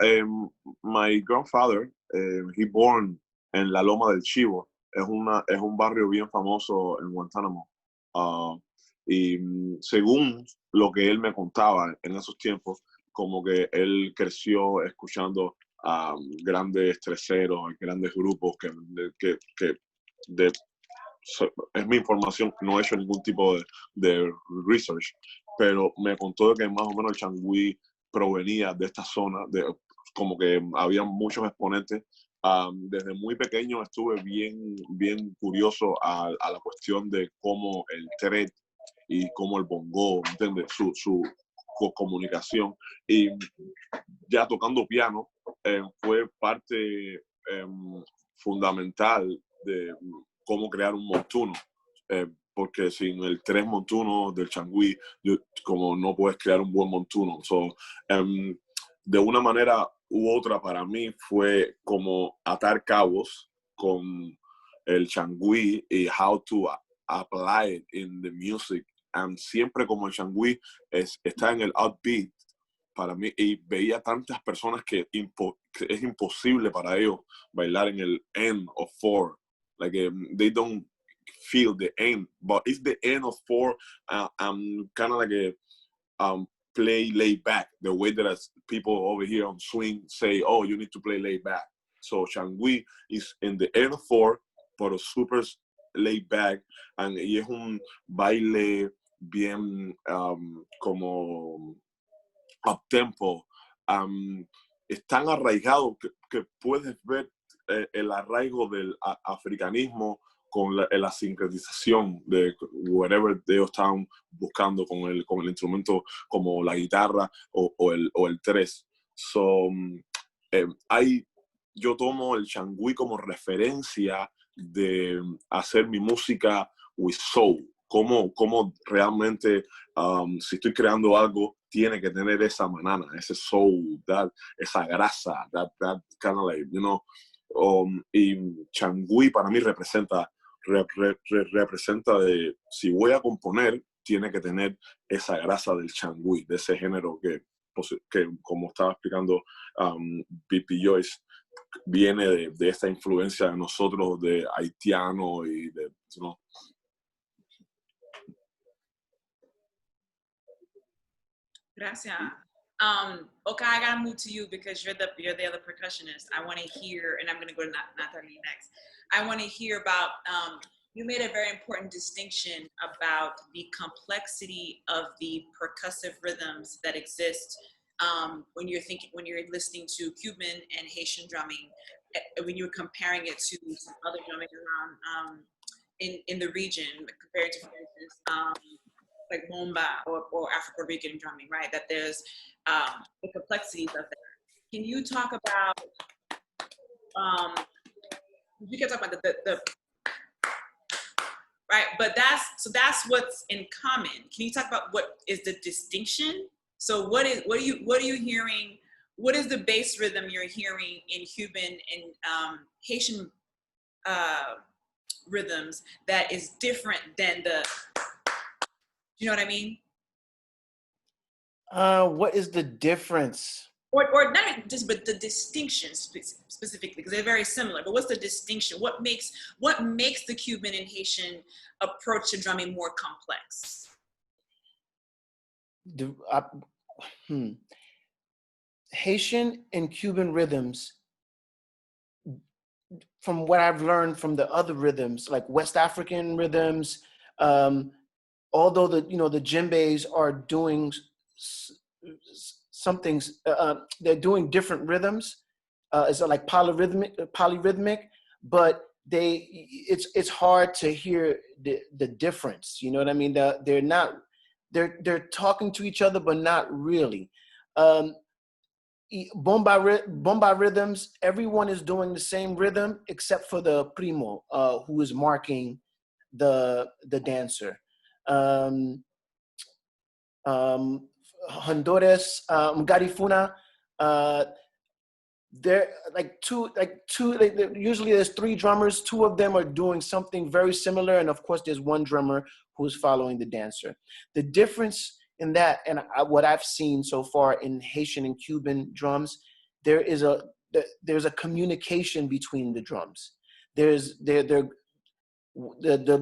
S3: my grandfather, he born en La Loma del Chivo. Es un barrio bien famoso en Guantánamo. Y según lo que él me contaba en esos tiempos, como que él creció escuchando a grandes treseros, grandes grupos es mi información, no he hecho ningún tipo de research, pero me contó que más o menos el changüí provenía de esta zona, como que había muchos exponentes. Desde muy pequeño estuve bien curioso a la cuestión de cómo el tret y cómo el bongo, ¿entiendes? Su comunicación. Y ya tocando piano fue parte fundamental de cómo crear un montuno. Porque sin el tres montuno del changüí, como no puedes crear un buen montuno. So, de una manera u otra, para mí fue como atar cabos con el changüí y how to apply it in the music. Siempre como el changüí está en el upbeat, para mí, y veía tantas personas que es imposible para ellos bailar en el end of four. Like they don't feel the end, but it's the end of four. I'm kind of like play laid back, the way that people over here on swing say, oh, you need to play laid back. So changüí is in the end of four, pero super laid back, y es un baile bien como up tempo. Es tan arraigado que puedes ver el arraigo del africanismo con la sincretización de whatever ellos estaban buscando con el instrumento como la guitarra o el tres. So, yo tomo el changüí como referencia de hacer mi música with soul. Cómo realmente, si estoy creando algo, tiene que tener esa manana, ese soul, esa grasa, that kind of like, you know. Y changüí para mí representa de, si voy a componer, tiene que tener esa grasa del changüí, de ese género que como estaba explicando Pipi Joyce, viene de esta influencia de nosotros, de haitiano y de, you know.
S2: Gracias. Okai, I gotta move to you because you're the other percussionist. I want to hear, and I'm gonna go to Natalie next. I want to hear about. You made a very important distinction about the complexity of the percussive rhythms that exist when you're listening to Cuban and Haitian drumming, when you're comparing it to some other drumming around in the region, compared to, for instance, like bomba or Afro-Puerto Rican drumming, right? That there's the complexities of that. Can you talk about? You can talk about the right, but that's what's in common. Can you talk about what is the distinction? So what are you hearing? What is the bass rhythm you're hearing in Cuban and Haitian rhythms that is different than the? You know what I mean?
S7: What is the difference?
S2: Or not just, but the distinctions specifically, because they're very similar. But what's the distinction? What makes the Cuban and Haitian approach to drumming more complex?
S7: Haitian and Cuban rhythms, from what I've learned from the other rhythms, like West African rhythms, although the djembes are doing something's they're doing different rhythms. It's like polyrhythmic, but it's hard to hear the difference. You know what I mean? They're talking to each other, but not really. Bomba rhythms, everyone is doing the same rhythm except for the primo, who is marking the dancer. Honduras, Garifuna, they're usually there's 3 drummers, 2 of them are doing something very similar, and of course there's 1 drummer who's following the dancer. The difference in that, and what I've seen so far in Haitian and Cuban drums, there's a communication between the drums. The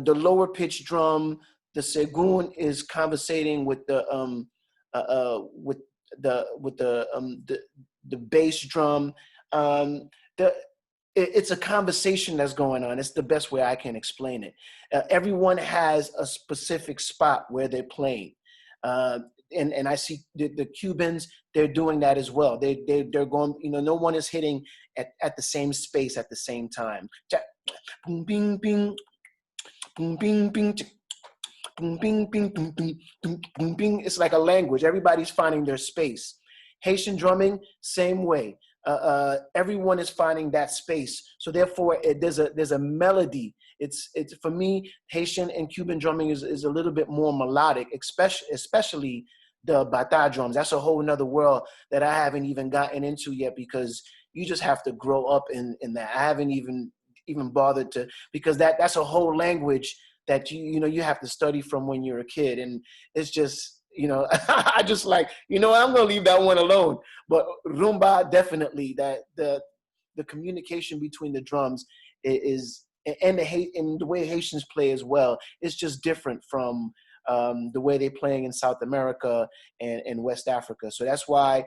S7: lower pitch drum, the segun, is conversating with the bass drum. It's a conversation that's going on. It's the best way I can explain it. Everyone has a specific spot where they're playing. And I see the Cubans, they're doing that as well. They're going, no one is hitting at the same space at the same time. Boom, bing, bing, boom, bing, bing, boom, bing, bing, boom, bing, boom, bing. It's like a language. Everybody's finding their space. Haitian drumming, same way. Everyone is finding that space. So therefore, there's a melody. It's for me, Haitian and Cuban drumming is a little bit more melodic, especially the bata drums. That's a whole nother world that I haven't even gotten into yet, because you just have to grow up in that. I haven't even bothered to, because that's a whole language that you have to study from when you're a kid, and it's just, I just like, I'm gonna leave that one alone. But rumba, definitely, that the communication between the drums is, and the way Haitians play as well, it's just different from the way they're playing in South America and West Africa. So that's why,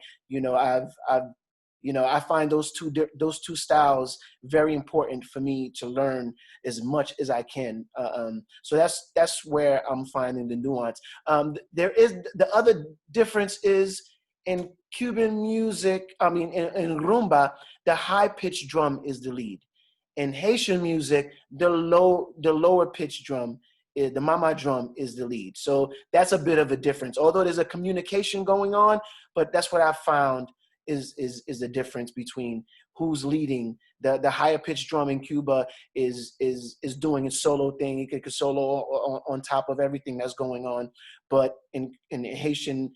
S7: I find those two styles very important for me to learn as much as I can. So that's where I'm finding the nuance. There is the other difference is in Cuban music. I mean, in rumba, the high pitched drum is the lead. In Haitian music, the lower pitched drum, the mama drum, is the lead. So that's a bit of a difference. Although there's a communication going on, but that's what I found is the difference between who's leading. The higher pitched drum in Cuba is doing its solo thing. It could solo on top of everything that's going on. But in Haitian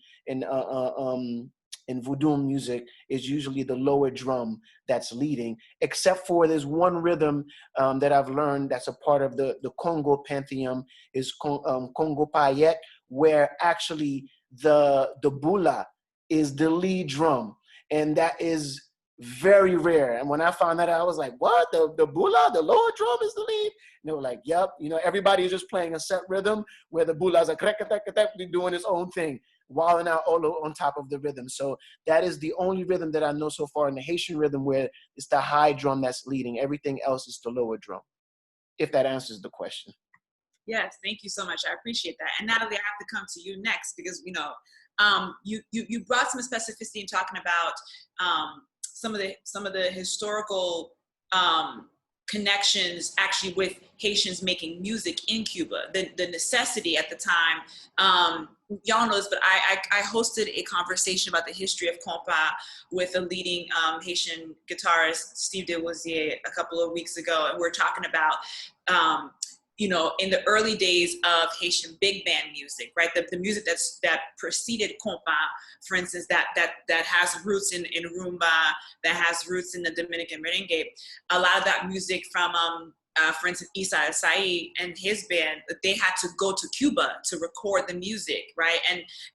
S7: in voodoo music, is usually the lower drum that's leading, except for there's one rhythm that I've learned that's a part of the Congo pantheon, is Congo Payet, where actually the bula is the lead drum. And that is very rare. And when I found that out, I was like, what? The bula, the lower drum, is the lead? And they were like, yep. Everybody is just playing a set rhythm where the bula is like, doing its own thing, wilding out all on top of the rhythm. So that is the only rhythm that I know so far in the Haitian rhythm where it's the high drum that's leading. Everything else is the lower drum, if that answers the question.
S2: Yes, thank you so much. I appreciate that. And Natalie, I have to come to you next because, you brought some specificity in talking about some of the historical connections actually with Haitians making music in Cuba. The necessity at the time, y'all know this, but I hosted a conversation about the history of compa with a leading Haitian guitarist, Steve Desrosiers, a couple of weeks ago, and we're talking about in the early days of Haitian big band music, right? The music that preceded compa, for instance, that has roots in rumba, that has roots in the Dominican merengue. A lot of that music from, for instance, Issa Asai and his band, they had to go to Cuba to record the music, right?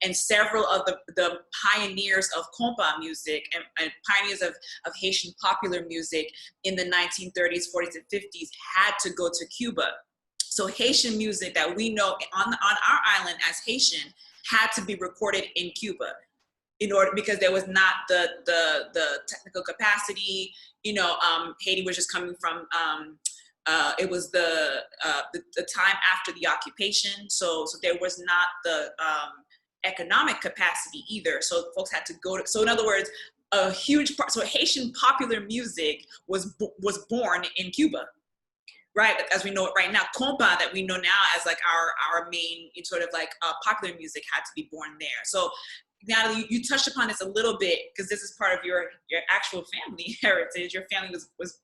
S2: And several of the pioneers of compa music and pioneers of Haitian popular music in the 1930s, 40s, and 50s had to go to Cuba. So Haitian music that we know on our island as Haitian had to be recorded in Cuba because there was not the technical capacity. Haiti was just coming from, it was the time after the occupation. So there was not the economic capacity either. So folks had to go to, so in other words, a huge part, so Haitian popular music was born in Cuba, right? As we know it right now. Compa, that we know now as like our main sort of like popular music, had to be born there. So Natalie, you touched upon this a little bit, because this is part of your actual family heritage. Your family was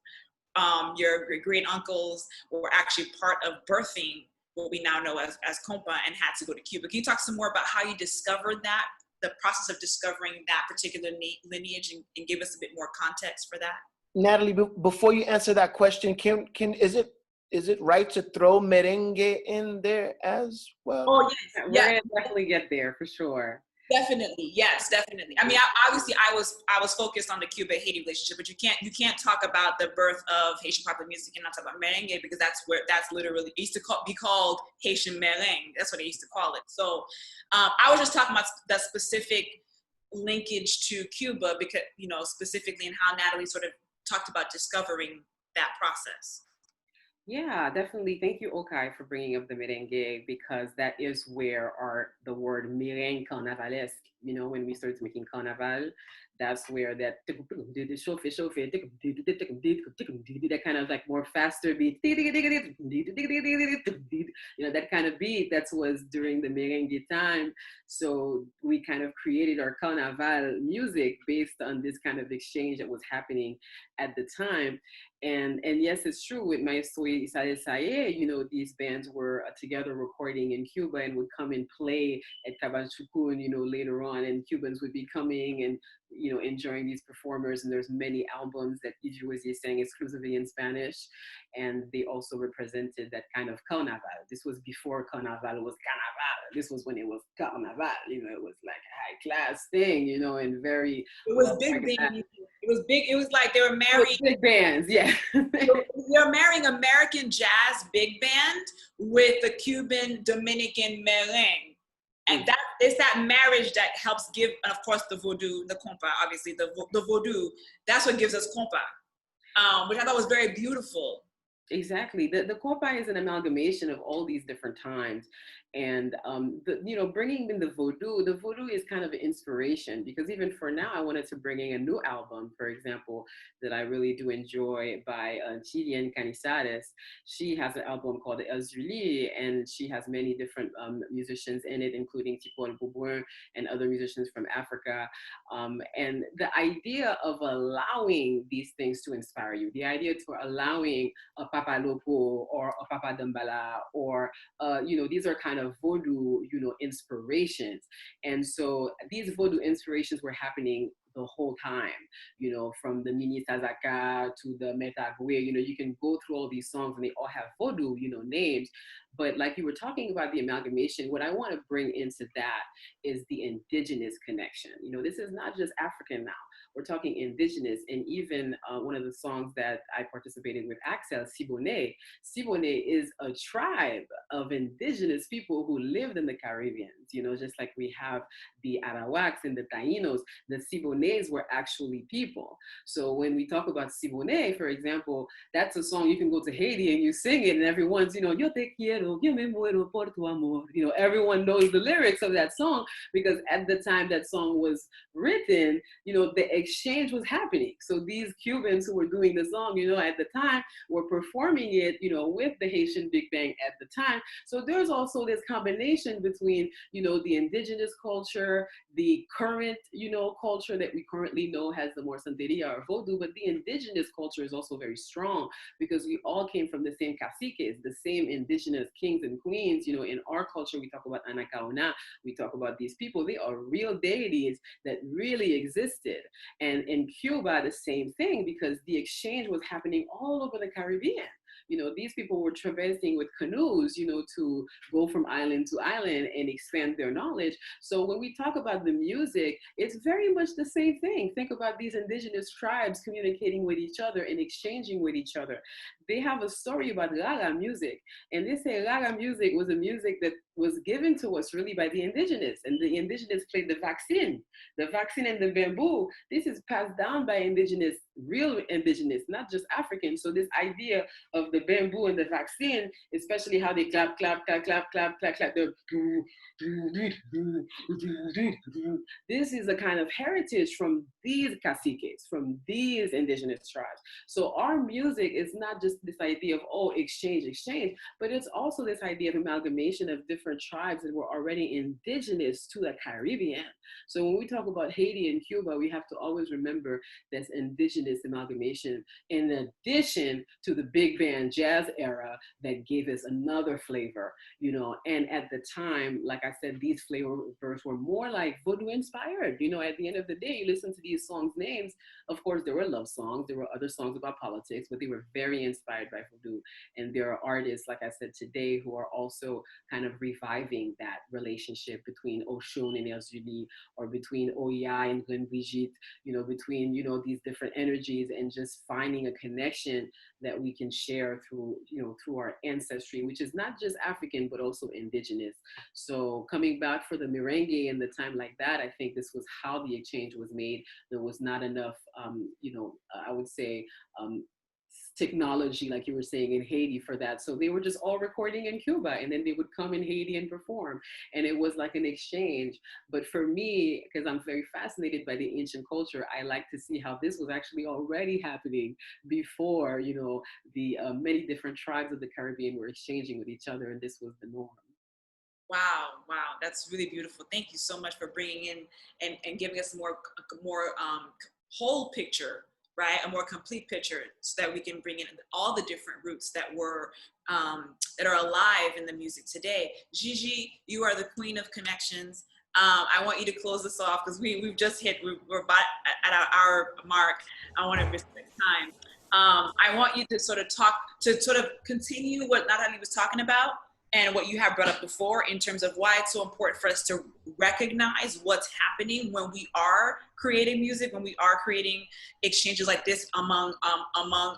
S2: your great uncles were actually part of birthing what we now know as compa, and had to go to Cuba. Can you talk some more about how you discovered that, the process of discovering that particular lineage, and give us a bit more context for that?
S7: Natalie, before you answer that question, is it right to throw merengue in there as well?
S2: Oh
S6: yes, we're gonna definitely get there for sure.
S2: Definitely, yes, definitely. I mean, obviously, I was focused on the Cuba Haiti relationship, but you can't talk about the birth of Haitian popular music and not talk about merengue, because that's literally, it used to be called Haitian merengue. That's what they used to call it. So, I was just talking about that specific linkage to Cuba, because specifically in how Natalie sort of talked about discovering that process.
S6: Yeah, definitely. Thank you, Okai, for bringing up the merengue, because that is where the word merengue carnavalesque, when we started making carnaval, that's where that that kind of like more faster beat, that kind of beat, that was during the merengue time. So we kind of created our carnaval music based on this kind of exchange that was happening at the time. And yes, it's true, with Maestro Isale Saye, these bands were together recording in Cuba and would come and play at Cabanchucun, later on, and Cubans would be coming and, enjoying these performers. And there's many albums that Desrosiers sang exclusively in Spanish. And they also represented that kind of carnaval. This was before carnaval was carnaval. This was when it was carnaval, it was like a high class thing, and very.
S2: It was big band. It was big. It was like they were marrying
S6: big bands, yeah.
S2: They're marrying American jazz big band with the Cuban Dominican merengue. And it's that marriage that helps give, and of course the vaudou, the compa, obviously the vaudou, that's what gives us compa, which I thought was very beautiful.
S6: Exactly. The compa is an amalgamation of all these different times. And, bringing in the vaudou is kind of an inspiration, because even for now, I wanted to bring in a new album, for example, that I really do enjoy, by Chilean Canizares. She has an album called El Zuli, and she has many different musicians in it, including Tipol Boubouin and other musicians from Africa. And the idea of allowing these things to inspire you, the idea for allowing a Papa Lopo or a Papa Dambala, or, these are kind of vaudou, inspirations. And so these vaudou inspirations were happening the whole time, from the Mini Sazaka to the Metagwe, you can go through all these songs and they all have vaudou, names. But like you were talking about the amalgamation, what I want to bring into that is the indigenous connection. This is not just African now. We're talking indigenous. And even one of the songs that I participated with Axel, Siboney is a tribe of indigenous people who lived in the Caribbean. Just like we have the Arawaks and the Taínos, the Siboney's were actually people. So when we talk about Siboney, for example, that's a song you can go to Haiti and you sing it, and everyone's, yo te quiero, yo me muero por tu amor. Everyone knows the lyrics of that song, because at the time that song was written, the exchange was happening. So these Cubans who were doing the song, at the time, were performing it, with the Haitian Big Bang at the time. So there's also this combination between, the indigenous culture, the current, culture that we currently know has the more Santeria or Vodou, but the indigenous culture is also very strong, because we all came from the same caciques, the same indigenous kings and queens. In our culture, we talk about Anacaona, we talk about these people. They are real deities that really existed. And in Cuba, the same thing, because the exchange was happening all over the Caribbean. These people were traversing with canoes, to go from island to island and expand their knowledge. So when we talk about the music, it's very much the same thing. Think about these indigenous tribes communicating with each other and exchanging with each other. They have a story about Raga music, and they say Raga music was a music that was given to us really by the indigenous, and the indigenous played the vaccine. The vaccine and the bamboo, this is passed down by indigenous, real indigenous, not just African. So this idea of the bamboo and the vaccine, especially how they clap, clap, clap, clap, clap, clap, clap, this is a kind of heritage from these caciques, from these indigenous tribes. So our music is not just this idea of, oh, exchange, exchange, but it's also this idea of amalgamation of different tribes that were already indigenous to the Caribbean. So when we talk about Haiti and Cuba, we have to always remember this indigenous amalgamation in addition to the big band jazz era that gave us another flavor, you know. And at the time, like I said, these flavors were more like voodoo inspired. You know, at the end of the day, you listen to these songs' names, of course, there were love songs, there were other songs about politics, but they were very inspired by voodoo. And there are artists, like I said today, who are also kind of reviving that relationship between Oshun and Erzuli, or between Okai and Glen Brigitte, you know, between, you know, these different energies, and just finding a connection that we can share through, you know, through our ancestry, which is not just African, but also indigenous. So coming back for the merengue and the time like that, I think this was how the exchange was made. There was not enough, you know, I would say, technology, like you were saying, in Haiti for that. So they were just all recording in Cuba, and then they would come in Haiti and perform. And it was like an exchange. But for me, because I'm very fascinated by the ancient culture, I like to see how this was actually already happening before, you know, the many different tribes of the Caribbean were exchanging with each other, and this was the norm.
S2: Wow, wow, that's really beautiful. Thank you so much for bringing in and giving us more whole picture, right? A more complete picture, so that we can bring in all the different roots that were that are alive in the music today. Gigi, you are the queen of connections. I want you to close this off, because we've just hit, we're about at our hour mark. I want to respect time. I want you to sort of continue what Natalie was talking about, and what you have brought up before, in terms of why it's so important for us to recognize what's happening when we are creating music, when we are creating exchanges like this among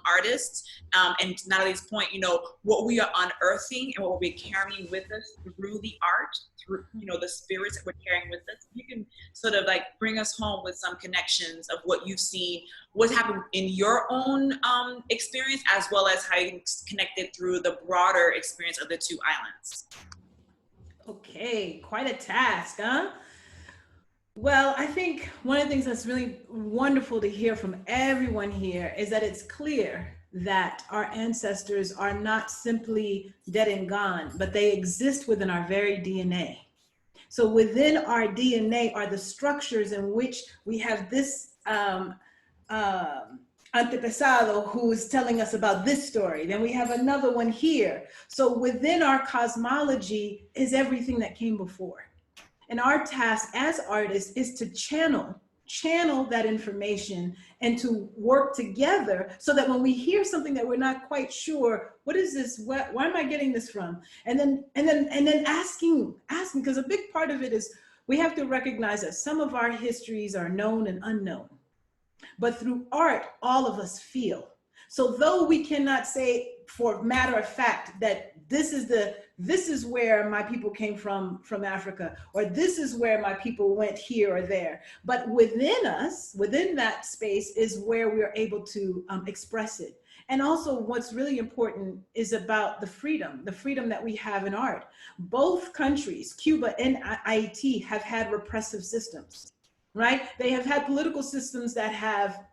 S2: artists. And Natalie's point, you know, what we are unearthing and what we're carrying with us through the art, through, you know, the spirits that we're carrying with us. You can sort of like bring us home with some connections of what you've seen, what's happened in your own experience, as well as how you connect it through the broader experience of the two islands.
S4: Okay, quite a task, huh? Well, I think one of the things that's really wonderful to hear from everyone here is that it's clear that our ancestors are not simply dead and gone, but they exist within our very DNA. So within our DNA are the structures in which we have this antepasado who is telling us about this story. Then we have another one here. So within our cosmology is everything that came before. And our task as artists is to channel that information and to work together, so that when we hear something that we're not quite sure, what is this? Why am I getting this from? And then asking, because a big part of it is we have to recognize that some of our histories are known and unknown. But through art, all of us feel. So though we cannot say for matter of fact that this is where my people came from Africa, or this is where my people went here or there, but within us, within that space is where we are able to express it. And also what's really important is about the freedom that we have in art. Both countries, Cuba and Haiti, have had repressive systems. Right? They have had political systems that have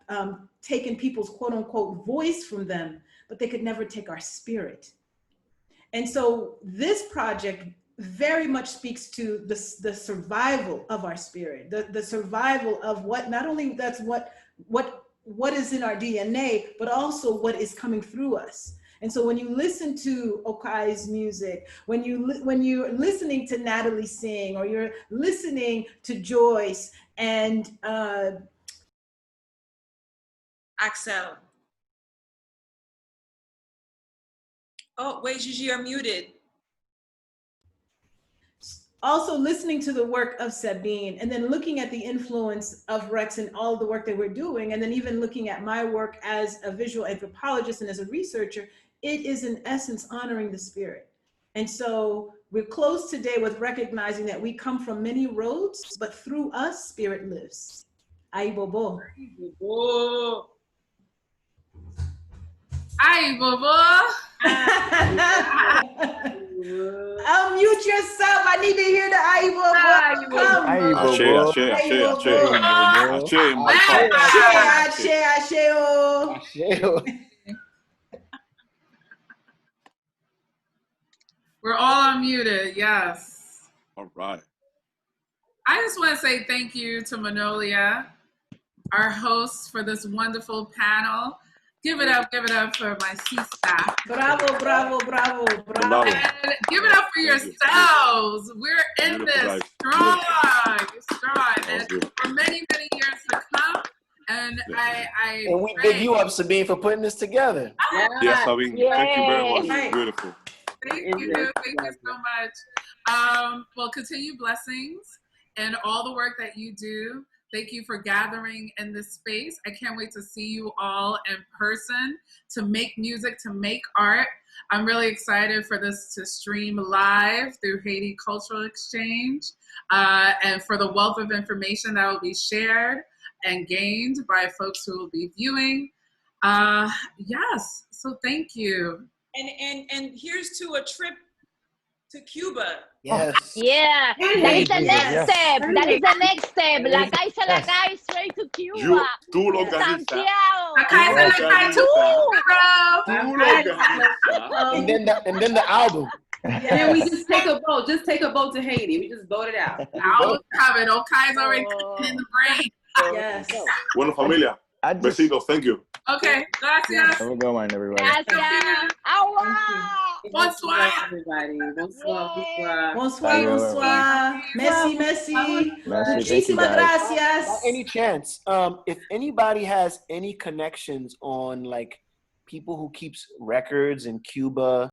S4: taken people's quote unquote voice from them, but they could never take our spirit. And so this project very much speaks to the survival of our spirit, the survival of what, not only that's what is in our DNA, but also what is coming through us. And so when you listen to Okai's music, when you're listening to Natalie sing, or you're listening to Joyce and
S2: Axel. Oh, wait, Gigi, you're muted.
S4: Also listening to the work of Sabine, and then looking at the influence of Rex and all the work that we're doing, and then even looking at my work as a visual anthropologist and as a researcher, it is in essence honoring the spirit And so we're close today with recognizing that we come from many roads, but through us, spirit lives. Ay, bobo.
S1: Oh. Ay, bobo.
S4: Unmute yourself. I need to hear the ay, bobo. Come.
S8: Ay,
S3: Ashe,
S8: bobo.
S3: ashe, ashe,
S4: Ay,
S3: ashe.
S4: bobo.
S3: Ashe, my
S7: Ashe,
S3: part.
S4: Ashe, ashe, ashe, oh.
S1: We're all unmuted, yes.
S3: All right.
S1: I just want to say thank you to Manolia, our host, for this wonderful panel. Give it up for my C-staff.
S4: Bravo, bravo, bravo, bravo.
S3: Bravo.
S1: And give it up for yourselves. We're in this strong. And for many, many years to come. And I
S7: And we
S1: pray.
S7: big you up, Sabine, for putting this together.
S3: Yes, Sabine. Thank you very much.
S4: Yay.
S3: Beautiful.
S1: Thank you so much. Well, continue blessings and all the work that you do. Thank you for gathering in this space. I can't wait to see you all in person, to make music, to make art. I'm really excited for this to stream live through Haiti Cultural Exchange, and for the wealth of information that will be shared and gained by folks who will be viewing. Yes, so thank you.
S2: And here's to a trip to Cuba.
S7: Yes.
S5: Yeah, that is the next
S8: Yes.
S5: step. That is the next step. Lakay se Lakay straight to Cuba.
S3: Tú lo organizas.
S5: Santiago.
S1: Lakay se Lakay
S3: Tú
S1: Hello.
S3: lo organizas.
S7: And then the album.
S6: And then we just take a boat. Just take a boat to Haiti. We just boat it out.
S1: Album's coming. Okai's already cooking in the brain.
S4: Yes.
S3: Bueno, familia.
S8: I just,
S3: Besitos. Thank you.
S1: Okay, gracias.
S8: have a good one, everybody.
S5: Gracias. Agua.
S1: Bonsoir.
S6: Everybody. Bonsoir.
S5: Yay.
S6: Bonsoir.
S4: Bonsoir, bonsoir. Merci, merci.
S8: Merci, thank you,
S4: Muchísimas
S8: guys.
S4: gracias.
S7: By any chance, if anybody has any connections on like people who keeps records in Cuba,